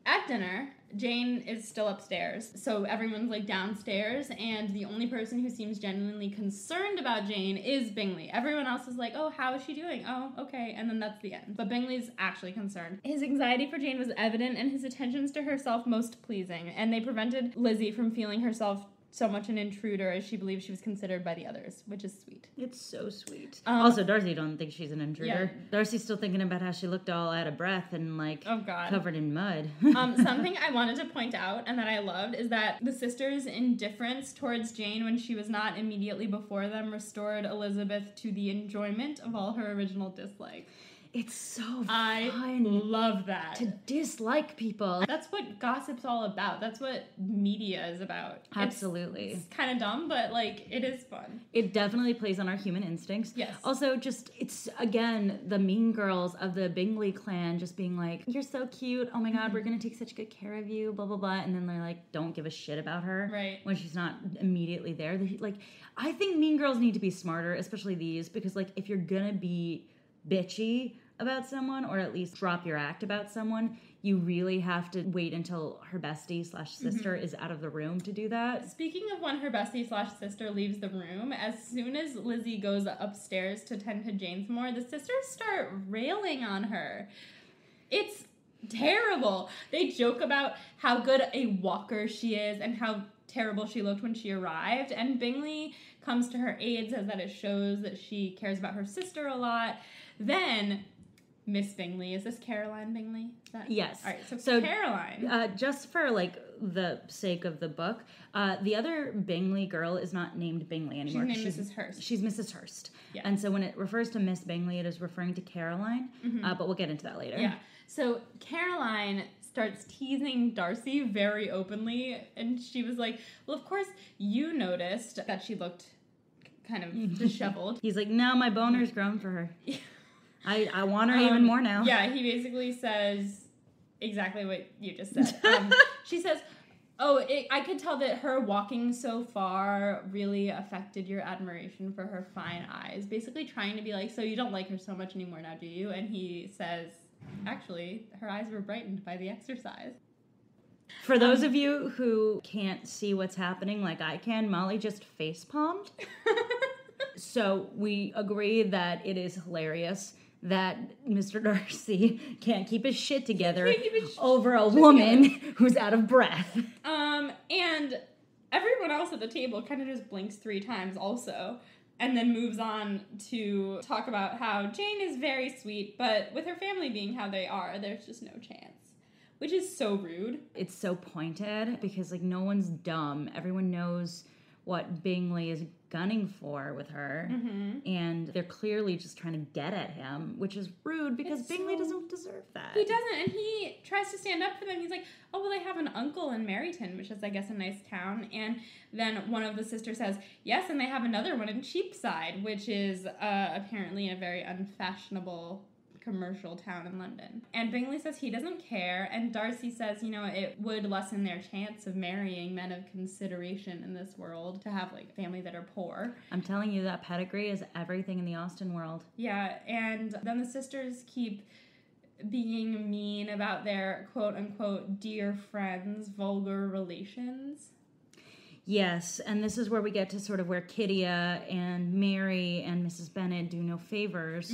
At dinner, Jane is still upstairs, so everyone's like downstairs, and the only person who seems genuinely concerned about Jane is Bingley. Everyone else is like, oh, how is she doing? Oh, okay, and then that's the end. But Bingley's actually concerned. His anxiety for Jane was evident, and his attentions to herself most pleasing, and they prevented Lizzie from feeling herself so much an intruder as she believed she was considered by the others, which is sweet. It's so sweet. Also, Darcy don't think she's an intruder. Yeah. Darcy's still thinking about how she looked all out of breath and, like, covered in mud. Something I wanted to point out and that I loved is that the sisters' indifference towards Jane when she was not immediately before them restored Elizabeth to the enjoyment of all her original dislike. It's so I fun. love that. To dislike people. That's what gossip's all about. That's what media is about. Absolutely. It's kind of dumb, but, like, it is fun. It definitely plays on our human instincts. Yes. Also, just, it's, again, the mean girls of the Bingley clan just being like, you're so cute. Oh my God, we're going to take such good care of you, blah, blah, blah. And then they're like, don't give a shit about her. Right. When she's not immediately there. Like, I think mean girls need to be smarter, especially these, because, like, if you're going to be bitchy about someone, or at least drop your act about someone, you really have to wait until her bestie/sister is out of the room to do that. Speaking of when her bestie/sister leaves the room, as soon as Lizzie goes upstairs to tend to Jane some more, the sisters start railing on her. It's terrible. They joke about how good a walker she is and how terrible she looked when she arrived, and Bingley comes to her aid, says that it shows that she cares about her sister a lot. Then Miss Bingley, is this Caroline Bingley? Yes. All right, so Caroline. Just for, like, the sake of the book, the other Bingley girl is not named Bingley anymore. She's named Mrs. Hurst. She's Mrs. Hurst. Yeah. And so when it refers to Miss Bingley, it is referring to Caroline, but we'll get into that later. Yeah. So Caroline starts teasing Darcy very openly, and she was like, well, of course you noticed that she looked kind of disheveled. He's like, no, my boner's grown for her. I want her even more now. Yeah, he basically says exactly what you just said. She says, I could tell that her walking so far really affected your admiration for her fine eyes. Basically trying to be like, so you don't like her so much anymore now, do you? And he says, actually, her eyes were brightened by the exercise. For those of you who can't see what's happening like I can, Molly just face-palmed. So we agree that it is hilarious that Mr. Darcy can't keep his shit together over a woman who's out of breath. And everyone else at the table kind of just blinks 3 times also, and then moves on to talk about how Jane is very sweet, but with her family being how they are, there's just no chance. Which is so rude. It's so pointed because, like, no one's dumb. Everyone knows what Bingley is gunning for with her, and they're clearly just trying to get at him, which is rude because Bingley doesn't deserve that. He doesn't, and he tries to stand up for them. He's like, oh, well, they have an uncle in Meryton, which is, I guess, a nice town, and then one of the sisters says, yes, and they have another one in Cheapside, which is apparently a very unfashionable commercial town in London. And Bingley says he doesn't care, and Darcy says, you know, it would lessen their chance of marrying men of consideration in this world to have, like, family that are poor. I'm telling you, that pedigree is everything in the Austen world. Yeah, and then the sisters keep being mean about their quote-unquote dear friends' vulgar relations. Yes, and this is where we get to sort of where Kittia and Mary and Mrs. Bennet do no favors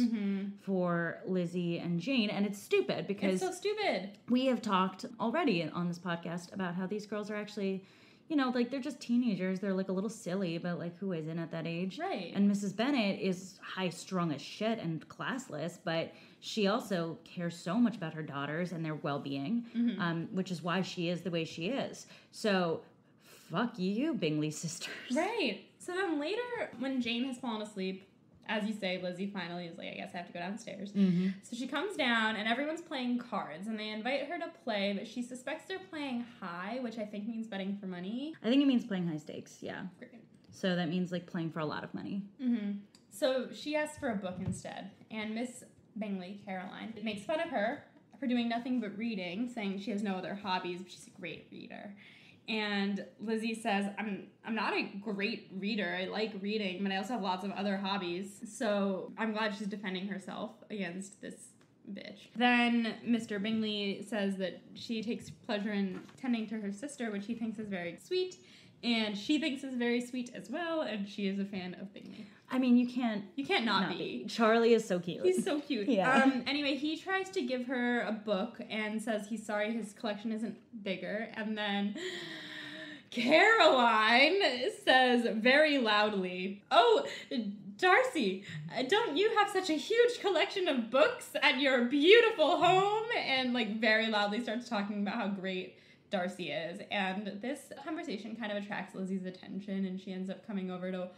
for Lizzie and Jane, and it's stupid because... It's so stupid. We have talked already on this podcast about how these girls are actually, you know, like, they're just teenagers. They're, like, a little silly, but, like, who isn't at that age? Right. And Mrs. Bennet is high-strung as shit and classless, but she also cares so much about her daughters and their well-being, which is why she is the way she is. So... fuck you, Bingley sisters. Right. So then later, when Jane has fallen asleep, as you say, Lizzie finally is like, I guess I have to go downstairs. So she comes down, and everyone's playing cards, and they invite her to play, but she suspects they're playing high, which I think means betting for money. I think it means playing high stakes, yeah. Great. So that means, like, playing for a lot of money. So she asks for a book instead, and Miss Bingley, Caroline, makes fun of her for doing nothing but reading, saying she has no other hobbies, but she's a great reader. And Lizzie says, I'm not a great reader. I like reading, but I also have lots of other hobbies. So I'm glad she's defending herself against this bitch. Then Mr. Bingley says that she takes pleasure in tending to her sister, which he thinks is very sweet. And she thinks is very sweet as well, and she is a fan of Bingley. I mean, you can't not be. Charlie is so cute. He's so cute. Yeah. Anyway, he tries to give her a book and says he's sorry his collection isn't bigger. And then Caroline says very loudly, oh, Darcy, don't you have such a huge collection of books at your beautiful home? And, like, very loudly starts talking about how great Darcy is. And this conversation kind of attracts Lizzie's attention, and she ends up coming over to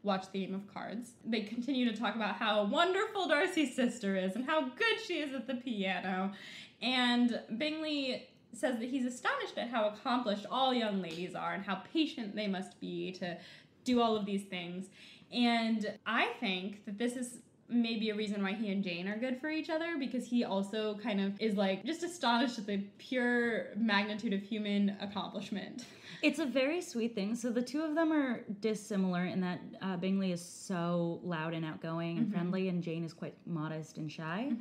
watch the game of cards. They continue to talk about how wonderful Darcy's sister is and how good she is at the piano. And Bingley says that he's astonished at how accomplished all young ladies are and how patient they must be to do all of these things. And I think that this is maybe a reason why he and Jane are good for each other, because he also kind of is like just astonished at the pure magnitude of human accomplishment. It's a very sweet thing. So the two of them are dissimilar in that Bingley is so loud and outgoing and friendly, and Jane is quite modest and shy.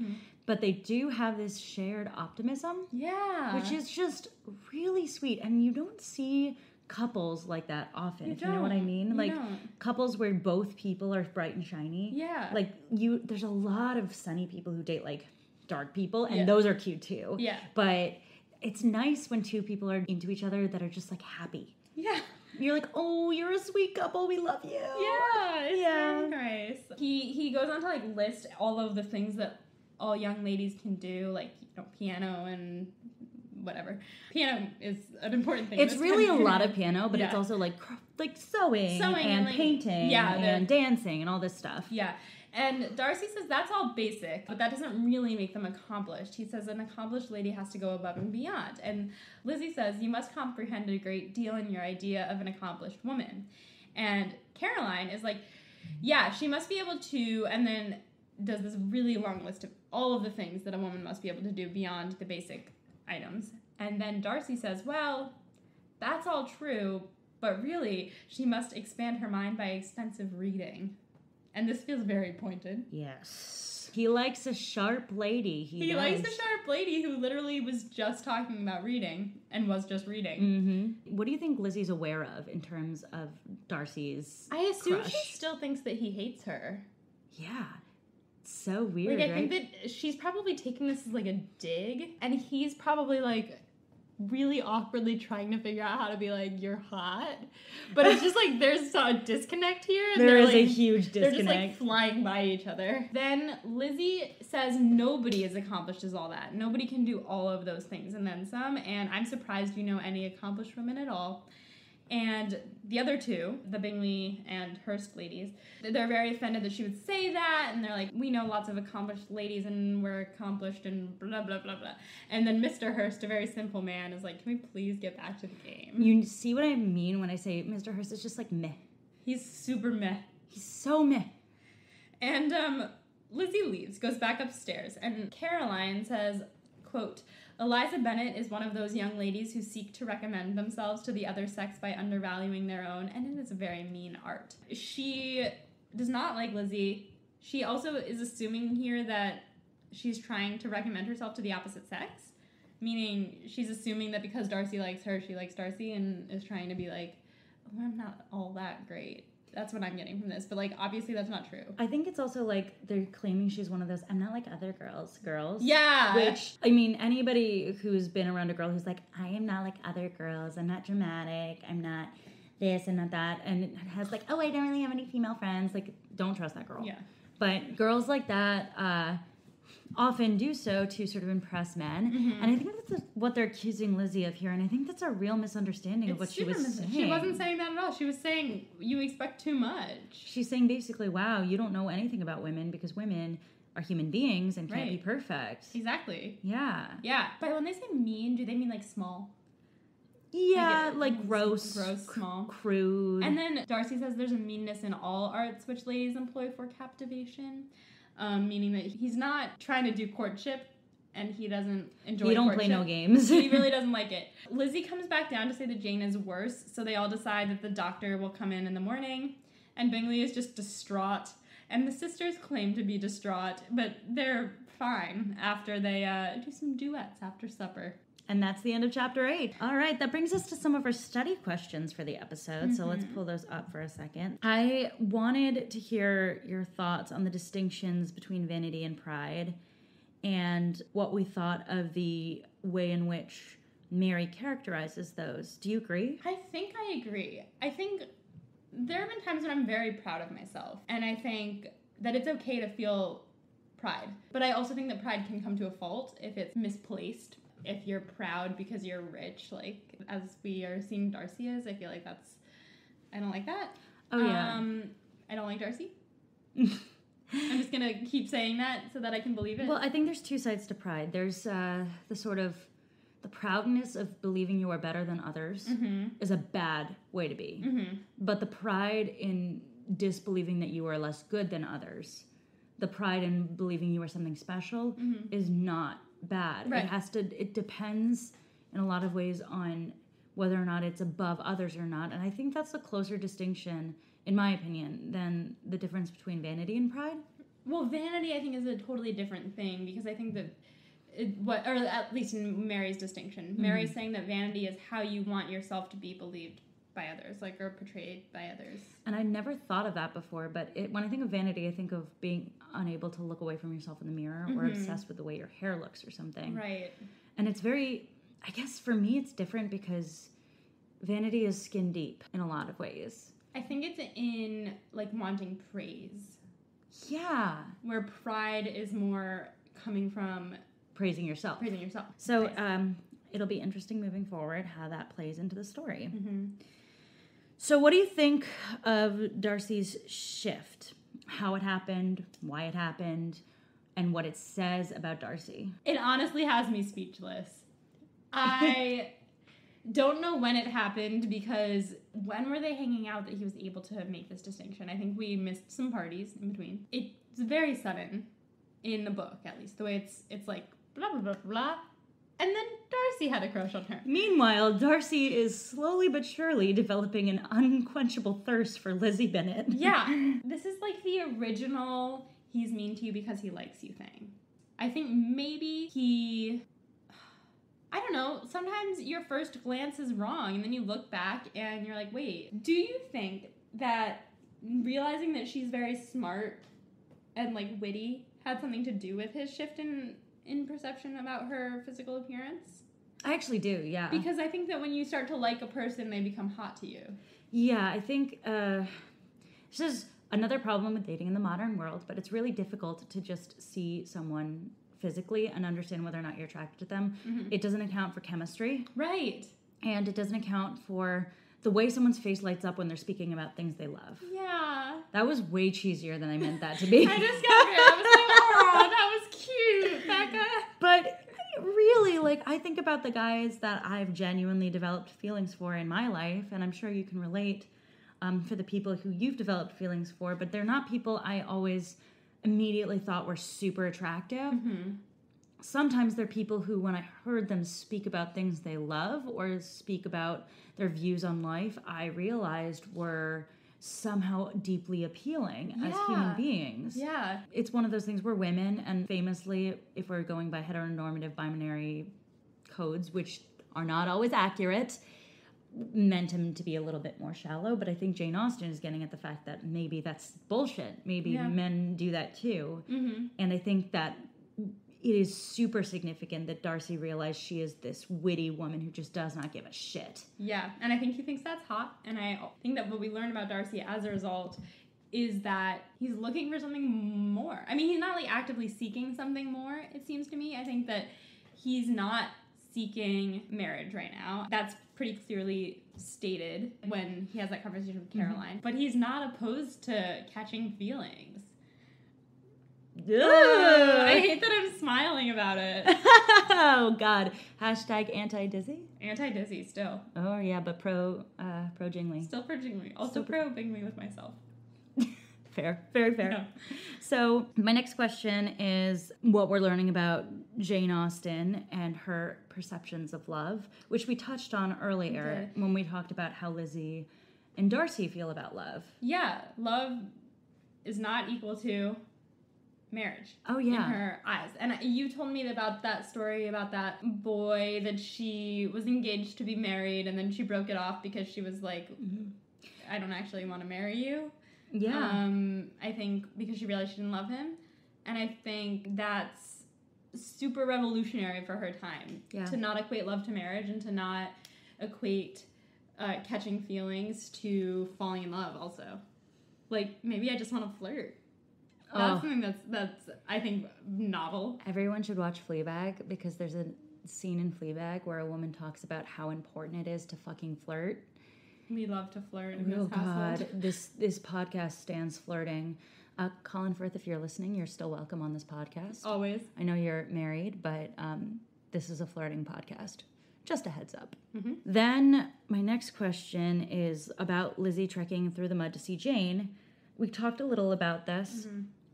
But they do have this shared optimism. Yeah. Which is just really sweet. And you don't see couples like that often, if you know what I mean. Like couples where both people are bright and shiny. Yeah. Like there's a lot of sunny people who date like dark people, and those are cute too. Yeah. But it's nice when two people are into each other that are just like happy. Yeah. You're like, oh, you're a sweet couple. We love you. Yeah. It's very nice. He goes on to like list all of the things that all young ladies can do, like, you know, piano and whatever. Piano is an important thing. It's really a lot of piano, but it's also like sewing and like, painting and dancing and all this stuff. Yeah. And Darcy says that's all basic, but that doesn't really make them accomplished. He says an accomplished lady has to go above and beyond. And Lizzie says you must comprehend a great deal in your idea of an accomplished woman. And Caroline is like, yeah, she must be able to, and then does this really long list of all of the things that a woman must be able to do beyond the basic items. And then Darcy says, well, that's all true, but really, she must expand her mind by extensive reading. And this feels very pointed. Yes. He likes a sharp lady. He likes a sharp lady who literally was just talking about reading and was just reading. What do you think Lizzie's aware of in terms of Darcy's I assume crush? she still thinks that he hates her. Yeah. So weird, like, I think that she's probably taking this as, like, a dig, and he's probably, like, really awkwardly trying to figure out how to be like, you're hot. But it's just, like, there's a disconnect here. And there is like, a huge disconnect. They're just, like, flying by each other. Then Lizzie says nobody is accomplished as all that. Nobody can do all of those things and then some, and I'm surprised you know any accomplished women at all. And the other two, the Bingley and Hurst ladies, they're very offended that she would say that, and they're like, we know lots of accomplished ladies and we're accomplished and blah, blah, blah, blah. And then Mr. Hurst, a very simple man, is like, can we please get back to the game? You see what I mean when I say Mr. Hurst is just like meh. He's super meh. He's so meh. And Lizzie leaves, goes back upstairs, and Caroline says, quote, Eliza Bennet is one of those young ladies who seek to recommend themselves to the other sex by undervaluing their own, and it is a very mean art. She does not like Lizzie. She also is assuming here that she's trying to recommend herself to the opposite sex, meaning she's assuming that because Darcy likes her, she likes Darcy, and is trying to be like, oh, I'm not all that great. That's what I'm getting from this. But, like, obviously that's not true. I think it's also, like, they're claiming she's one of those, I'm not like other girls. Yeah. Which, I mean, anybody who's been around a girl who's like, I am not like other girls. I'm not dramatic. I'm not this and not that. And it has, like, oh, I don't really have any female friends. Like, don't trust that girl. Yeah. But girls like that often do so to sort of impress men. And I think that's what they're accusing Lizzie of here. And I think that's a real misunderstanding of what she was saying. She wasn't saying that at all. She was saying, you expect too much. She's saying basically, wow, you don't know anything about women because women are human beings and can't be perfect. Exactly. Yeah. Yeah. But when they say mean, do they mean like small? Yeah, like gross, small, crude. And then Darcy says there's a meanness in all arts which ladies employ for captivation. Meaning that he's not trying to do courtship, and he doesn't enjoy courtship. He don't play no games. He really doesn't like it. Lizzie comes back down to say that Jane is worse, so they all decide that the doctor will come in the morning, and Bingley is just distraught. And the sisters claim to be distraught, but they're fine after they do some duets after supper. And that's the end of chapter 8. All right, that brings us to some of our study questions for the episode. So let's pull those up for a second. I wanted to hear your thoughts on the distinctions between vanity and pride and what we thought of the way in which Mary characterizes those. Do you agree? I think I agree. I think there have been times when I'm very proud of myself, and I think that it's okay to feel pride. But I also think that pride can come to a fault if it's misplaced. If you're proud because you're rich, like, as we are seeing Darcy is, I feel like I don't like that. Oh, yeah. I don't like Darcy. I'm just gonna keep saying that so that I can believe it. Well, I think there's two sides to pride. There's the sort of the proudness of believing you are better than others is a bad way to be. But the pride in disbelieving that you are less good than others, the pride in believing you are something special is not bad. Right. It depends in a lot of ways on whether or not it's above others or not. And I think that's a closer distinction, in my opinion, than the difference between vanity and pride. Well, vanity, I think, is a totally different thing, because I think that, or at least in Mary's distinction, Mary's saying that vanity is how you want yourself to be believed by others, like, or portrayed by others. And I never thought of that before, but when I think of vanity, I think of being unable to look away from yourself in the mirror or obsessed with the way your hair looks or something. Right. And it's very, I guess for me it's different because vanity is skin deep in a lot of ways. I think it's in, like, wanting praise. Yeah. Where pride is more coming from praising yourself. So it'll be interesting moving forward how that plays into the story. So what do you think of Darcy's shift? How it happened, why it happened, and what it says about Darcy? It honestly has me speechless. I don't know when it happened, because when were they hanging out that he was able to make this distinction? I think we missed some parties in between. It's very sudden in the book, at least. The way it's like blah, blah, blah, blah. And then Darcy had a crush on her. Meanwhile, Darcy is slowly but surely developing an unquenchable thirst for Lizzie Bennet. Yeah. This is like the original he's mean to you because he likes you thing. I think maybe I don't know, sometimes your first glance is wrong, and then you look back and you're like, wait, do you think that realizing that she's very smart and, like, witty had something to do with his shift in perception about her physical appearance? I actually do, yeah. Because I think that when you start to like a person, they become hot to you. Yeah, I think this is another problem with dating in the modern world, but it's really difficult to just see someone physically and understand whether or not you're attracted to them. It doesn't account for chemistry. Right. And it doesn't account for the way someone's face lights up when they're speaking about things they love. Yeah. That was way cheesier than I meant that to be. I just got it. I was like, oh, that was cute, Becca. But really, like, I think about the guys that I've genuinely developed feelings for in my life, and I'm sure you can relate for the people who you've developed feelings for, but they're not people I always immediately thought were super attractive. Sometimes they're people who, when I heard them speak about things they love or speak about their views on life, I realized were somehow deeply appealing as human beings. Yeah. It's one of those things, we're women, and famously, if we're going by heteronormative binary codes, which are not always accurate, meant him to be a little bit more shallow. But I think Jane Austen is getting at the fact that maybe that's bullshit. Maybe men do that too. And I think that it is super significant that Darcy realized she is this witty woman who just does not give a shit. Yeah, and I think he thinks that's hot, and I think that what we learn about Darcy as a result is that he's looking for something more. I mean, he's not, like, actively seeking something more, it seems to me. I think that he's not seeking marriage right now. That's pretty clearly stated when he has that conversation with Caroline. But he's not opposed to catching feelings. I hate that I'm smiling about it. Oh, God. Hashtag anti-Dizzy? Anti-Dizzy still. Oh, yeah, but pro Jingli. Still pro Jingli. Also pro Bingley with myself. Fair. Very fair. Yeah. So my next question is what we're learning about Jane Austen and her perceptions of love, which we touched on earlier when we talked about how Lizzie and Darcy feel about love. Yeah. Love is not equal to marriage. Oh, yeah. In her eyes. And you told me about that story about that boy that she was engaged to be married, and then she broke it off because she was like, I don't actually want to marry you. Yeah. I think because she realized she didn't love him. And I think that's super revolutionary for her time. Yeah. To not equate love to marriage, and to not equate catching feelings to falling in love also. Like, maybe I just want to flirt. That's something that's I think novel. Everyone should watch Fleabag, because there's a scene in Fleabag where a woman talks about how important it is to fucking flirt. We love to flirt in Oh, this household. God. This podcast stands flirting. Colin Firth, if you're listening, you're still welcome on this podcast. Always. I know you're married, but this is a flirting podcast. Just a heads up. Mm-hmm. Then my next question is about Lizzie trekking through the mud to see Jane. We talked a little about this,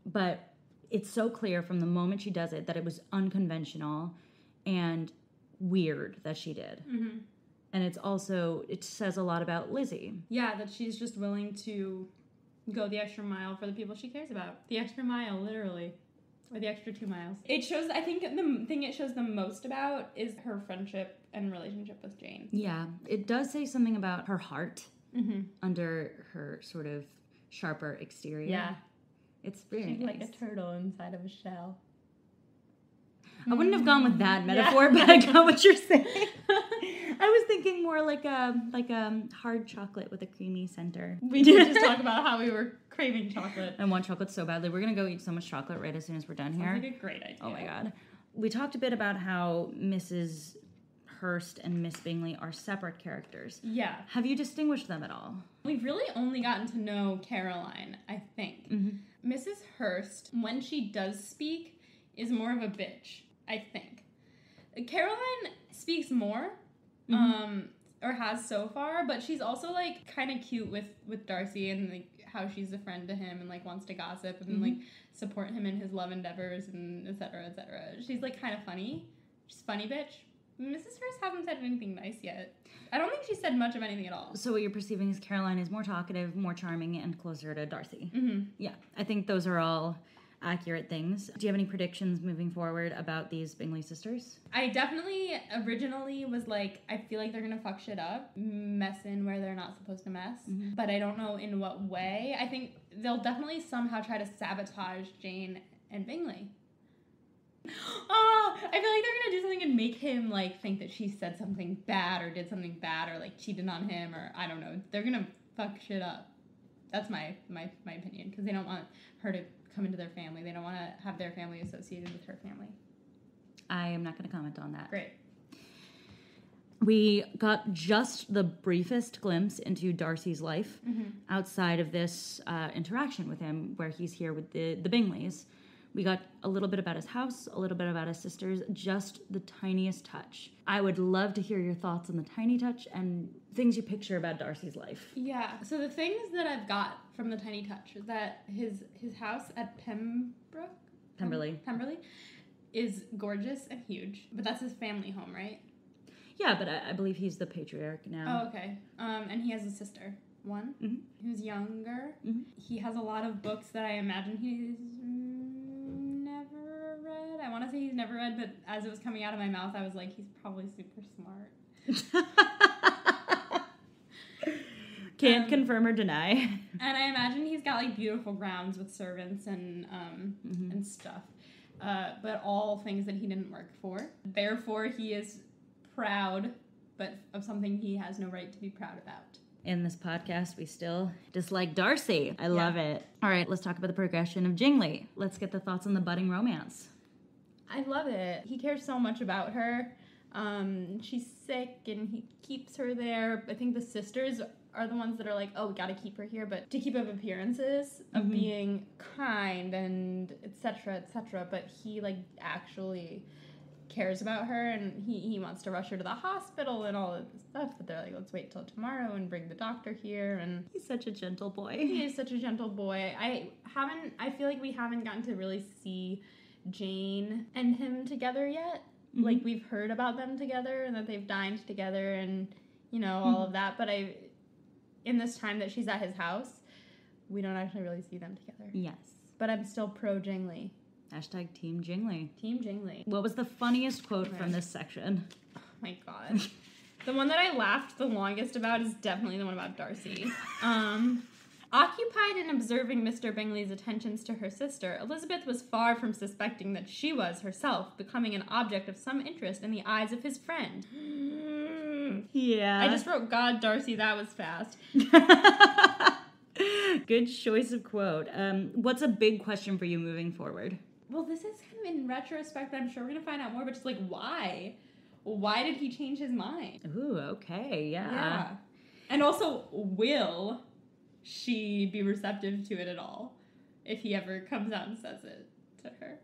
but it's so clear from the moment she does it that it was unconventional and weird that she did. Mm-hmm. And it says a lot about Lizzie. Yeah, that she's just willing to go the extra mile for the people she cares about. The extra mile, literally. Or the extra 2 miles. It shows, I think the thing it shows the most about is her friendship and relationship with Jane. Yeah, it does say something about her heart under her sort of sharper exterior. Yeah. It's very She's nice. like a turtle inside of a shell. I wouldn't have gone with that metaphor, but I got what you're saying. I was thinking more like a hard chocolate with a creamy center. We did just talk about how we were craving chocolate. I want chocolate so badly. We're going to go eat so much chocolate right as soon as we're done here. Sounds like a great idea. Oh my God. We talked a bit about how Mrs. Hurst and Miss Bingley are separate characters. Yeah. Have you distinguished them at all? We've really only gotten to know Caroline, I think. Mrs. Hurst, when she does speak, is more of a bitch, I think. Caroline speaks more, or has so far, but she's also, like, kind of cute with Darcy and, like, how she's a friend to him and, like, wants to gossip and, like, support him in his love endeavors and et cetera, et cetera. She's, like, kind of funny. She's a funny bitch. Mrs. Hurst hasn't said anything nice yet. I don't think she said much of anything at all. So what you're perceiving is Caroline is more talkative, more charming, and closer to Darcy. Yeah, I think those are all accurate things. Do you have any predictions moving forward about these Bingley sisters? I definitely originally was like, I feel like they're gonna fuck shit up, mess in where they're not supposed to mess, but I don't know in what way. I think they'll definitely somehow try to sabotage Jane and Bingley. Oh, I feel like they're gonna do something and make him, like, think that she said something bad or did something bad or, like, cheated on him or I don't know. They're gonna fuck shit up. That's my opinion, because they don't want her to come into their family. They don't want to have their family associated with her family. I am not going to comment on that. Great. We got just the briefest glimpse into Darcy's life outside of this interaction with him where he's here with the Bingleys. We got a little bit about his house, a little bit about his sisters, just the tiniest touch. I would love to hear your thoughts on the tiny touch and things you picture about Darcy's life. Yeah, so the things that I've got from the tiny touch is that his house at Pemberley is gorgeous and huge, but that's his family home, right? Yeah, but I believe he's the patriarch now. Oh, okay. And he has a sister, one, who's younger. He has a lot of books that I imagine he's never read. I want to say he's never read, but as it was coming out of my mouth, I was like, he's probably super smart. Can't confirm or deny. And I imagine he's got, like, beautiful grounds with servants and stuff. But all things that he didn't work for. Therefore, he is proud, but of something he has no right to be proud about. In this podcast, we still dislike Darcy. I love it. All right, let's talk about the progression of Jingley. Let's get the thoughts on the budding romance. I love it. He cares so much about her. She's sick, and he keeps her there. I think the sisters are the ones that are like, oh, we gotta keep her here, but to keep up appearances of being kind and et cetera, but he, like, actually cares about her, and he wants to rush her to the hospital and all of this stuff, but they're like, let's wait till tomorrow and bring the doctor here, and He's such a gentle boy. he is such a gentle boy. I feel like we haven't gotten to really see Jane and him together yet. Like, we've heard about them together and that they've dined together and, you know, all of that, but in this time that she's at his house, we don't actually really see them together. Yes. But I'm still pro Jingley. Hashtag Team Jingley. Team Jingley. What was the funniest quote from this section? Oh my god. The one that I laughed the longest about is definitely the one about Darcy. Occupied in observing Mr. Bingley's attentions to her sister, Elizabeth was far from suspecting that she was, herself, becoming an object of some interest in the eyes of his friend. Yeah. I just wrote, God, Darcy, that was fast. Good choice of quote. What's a big question for you moving forward? Well, this is kind of in retrospect. I'm sure we're going to find out more, but just, like, why? Why did he change his mind? Ooh, okay, yeah. And also, will she be receptive to it at all if he ever comes out and says it to her?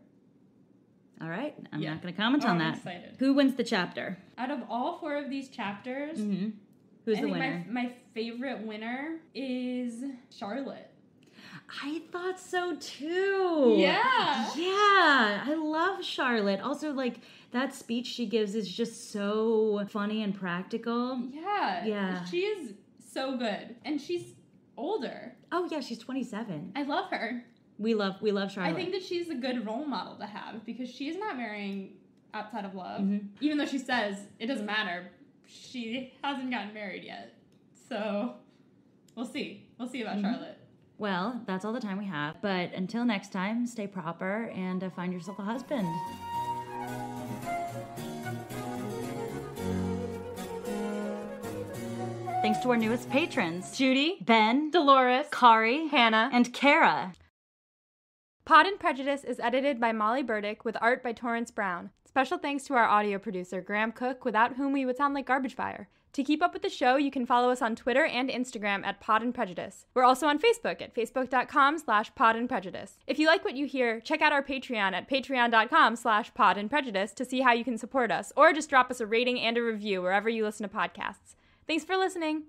All right. I'm not going to comment on that. Excited. Who wins the chapter? Out of all 4 of these chapters, Who's the winner? My favorite winner is Charlotte. I thought so too. Yeah. Yeah. I love Charlotte. Also, like, that speech she gives is just so funny and practical. Yeah. Yeah. She is so good. And she's older. Oh, yeah. She's 27. I love her. We love Charlotte. I think that she's a good role model to have because she's not marrying outside of love. Even though she says it doesn't matter, she hasn't gotten married yet. So we'll see. We'll see about Charlotte. Well, that's all the time we have. But until next time, stay proper and find yourself a husband. Thanks to our newest patrons, Judy, Ben, Dolores, Kari, Hannah, and Kara. Pride and Prejudice is edited by Molly Burdick with art by Torrance Brown. Special thanks to our audio producer, Graham Cook, without whom we would sound like garbage fire. To keep up with the show, you can follow us on Twitter and Instagram at Pod and Prejudice. We're also on Facebook at facebook.com/Pod and Prejudice. If you like what you hear, check out our Patreon at patreon.com/Pod and Prejudice to see how you can support us, or just drop us a rating and a review wherever you listen to podcasts. Thanks for listening.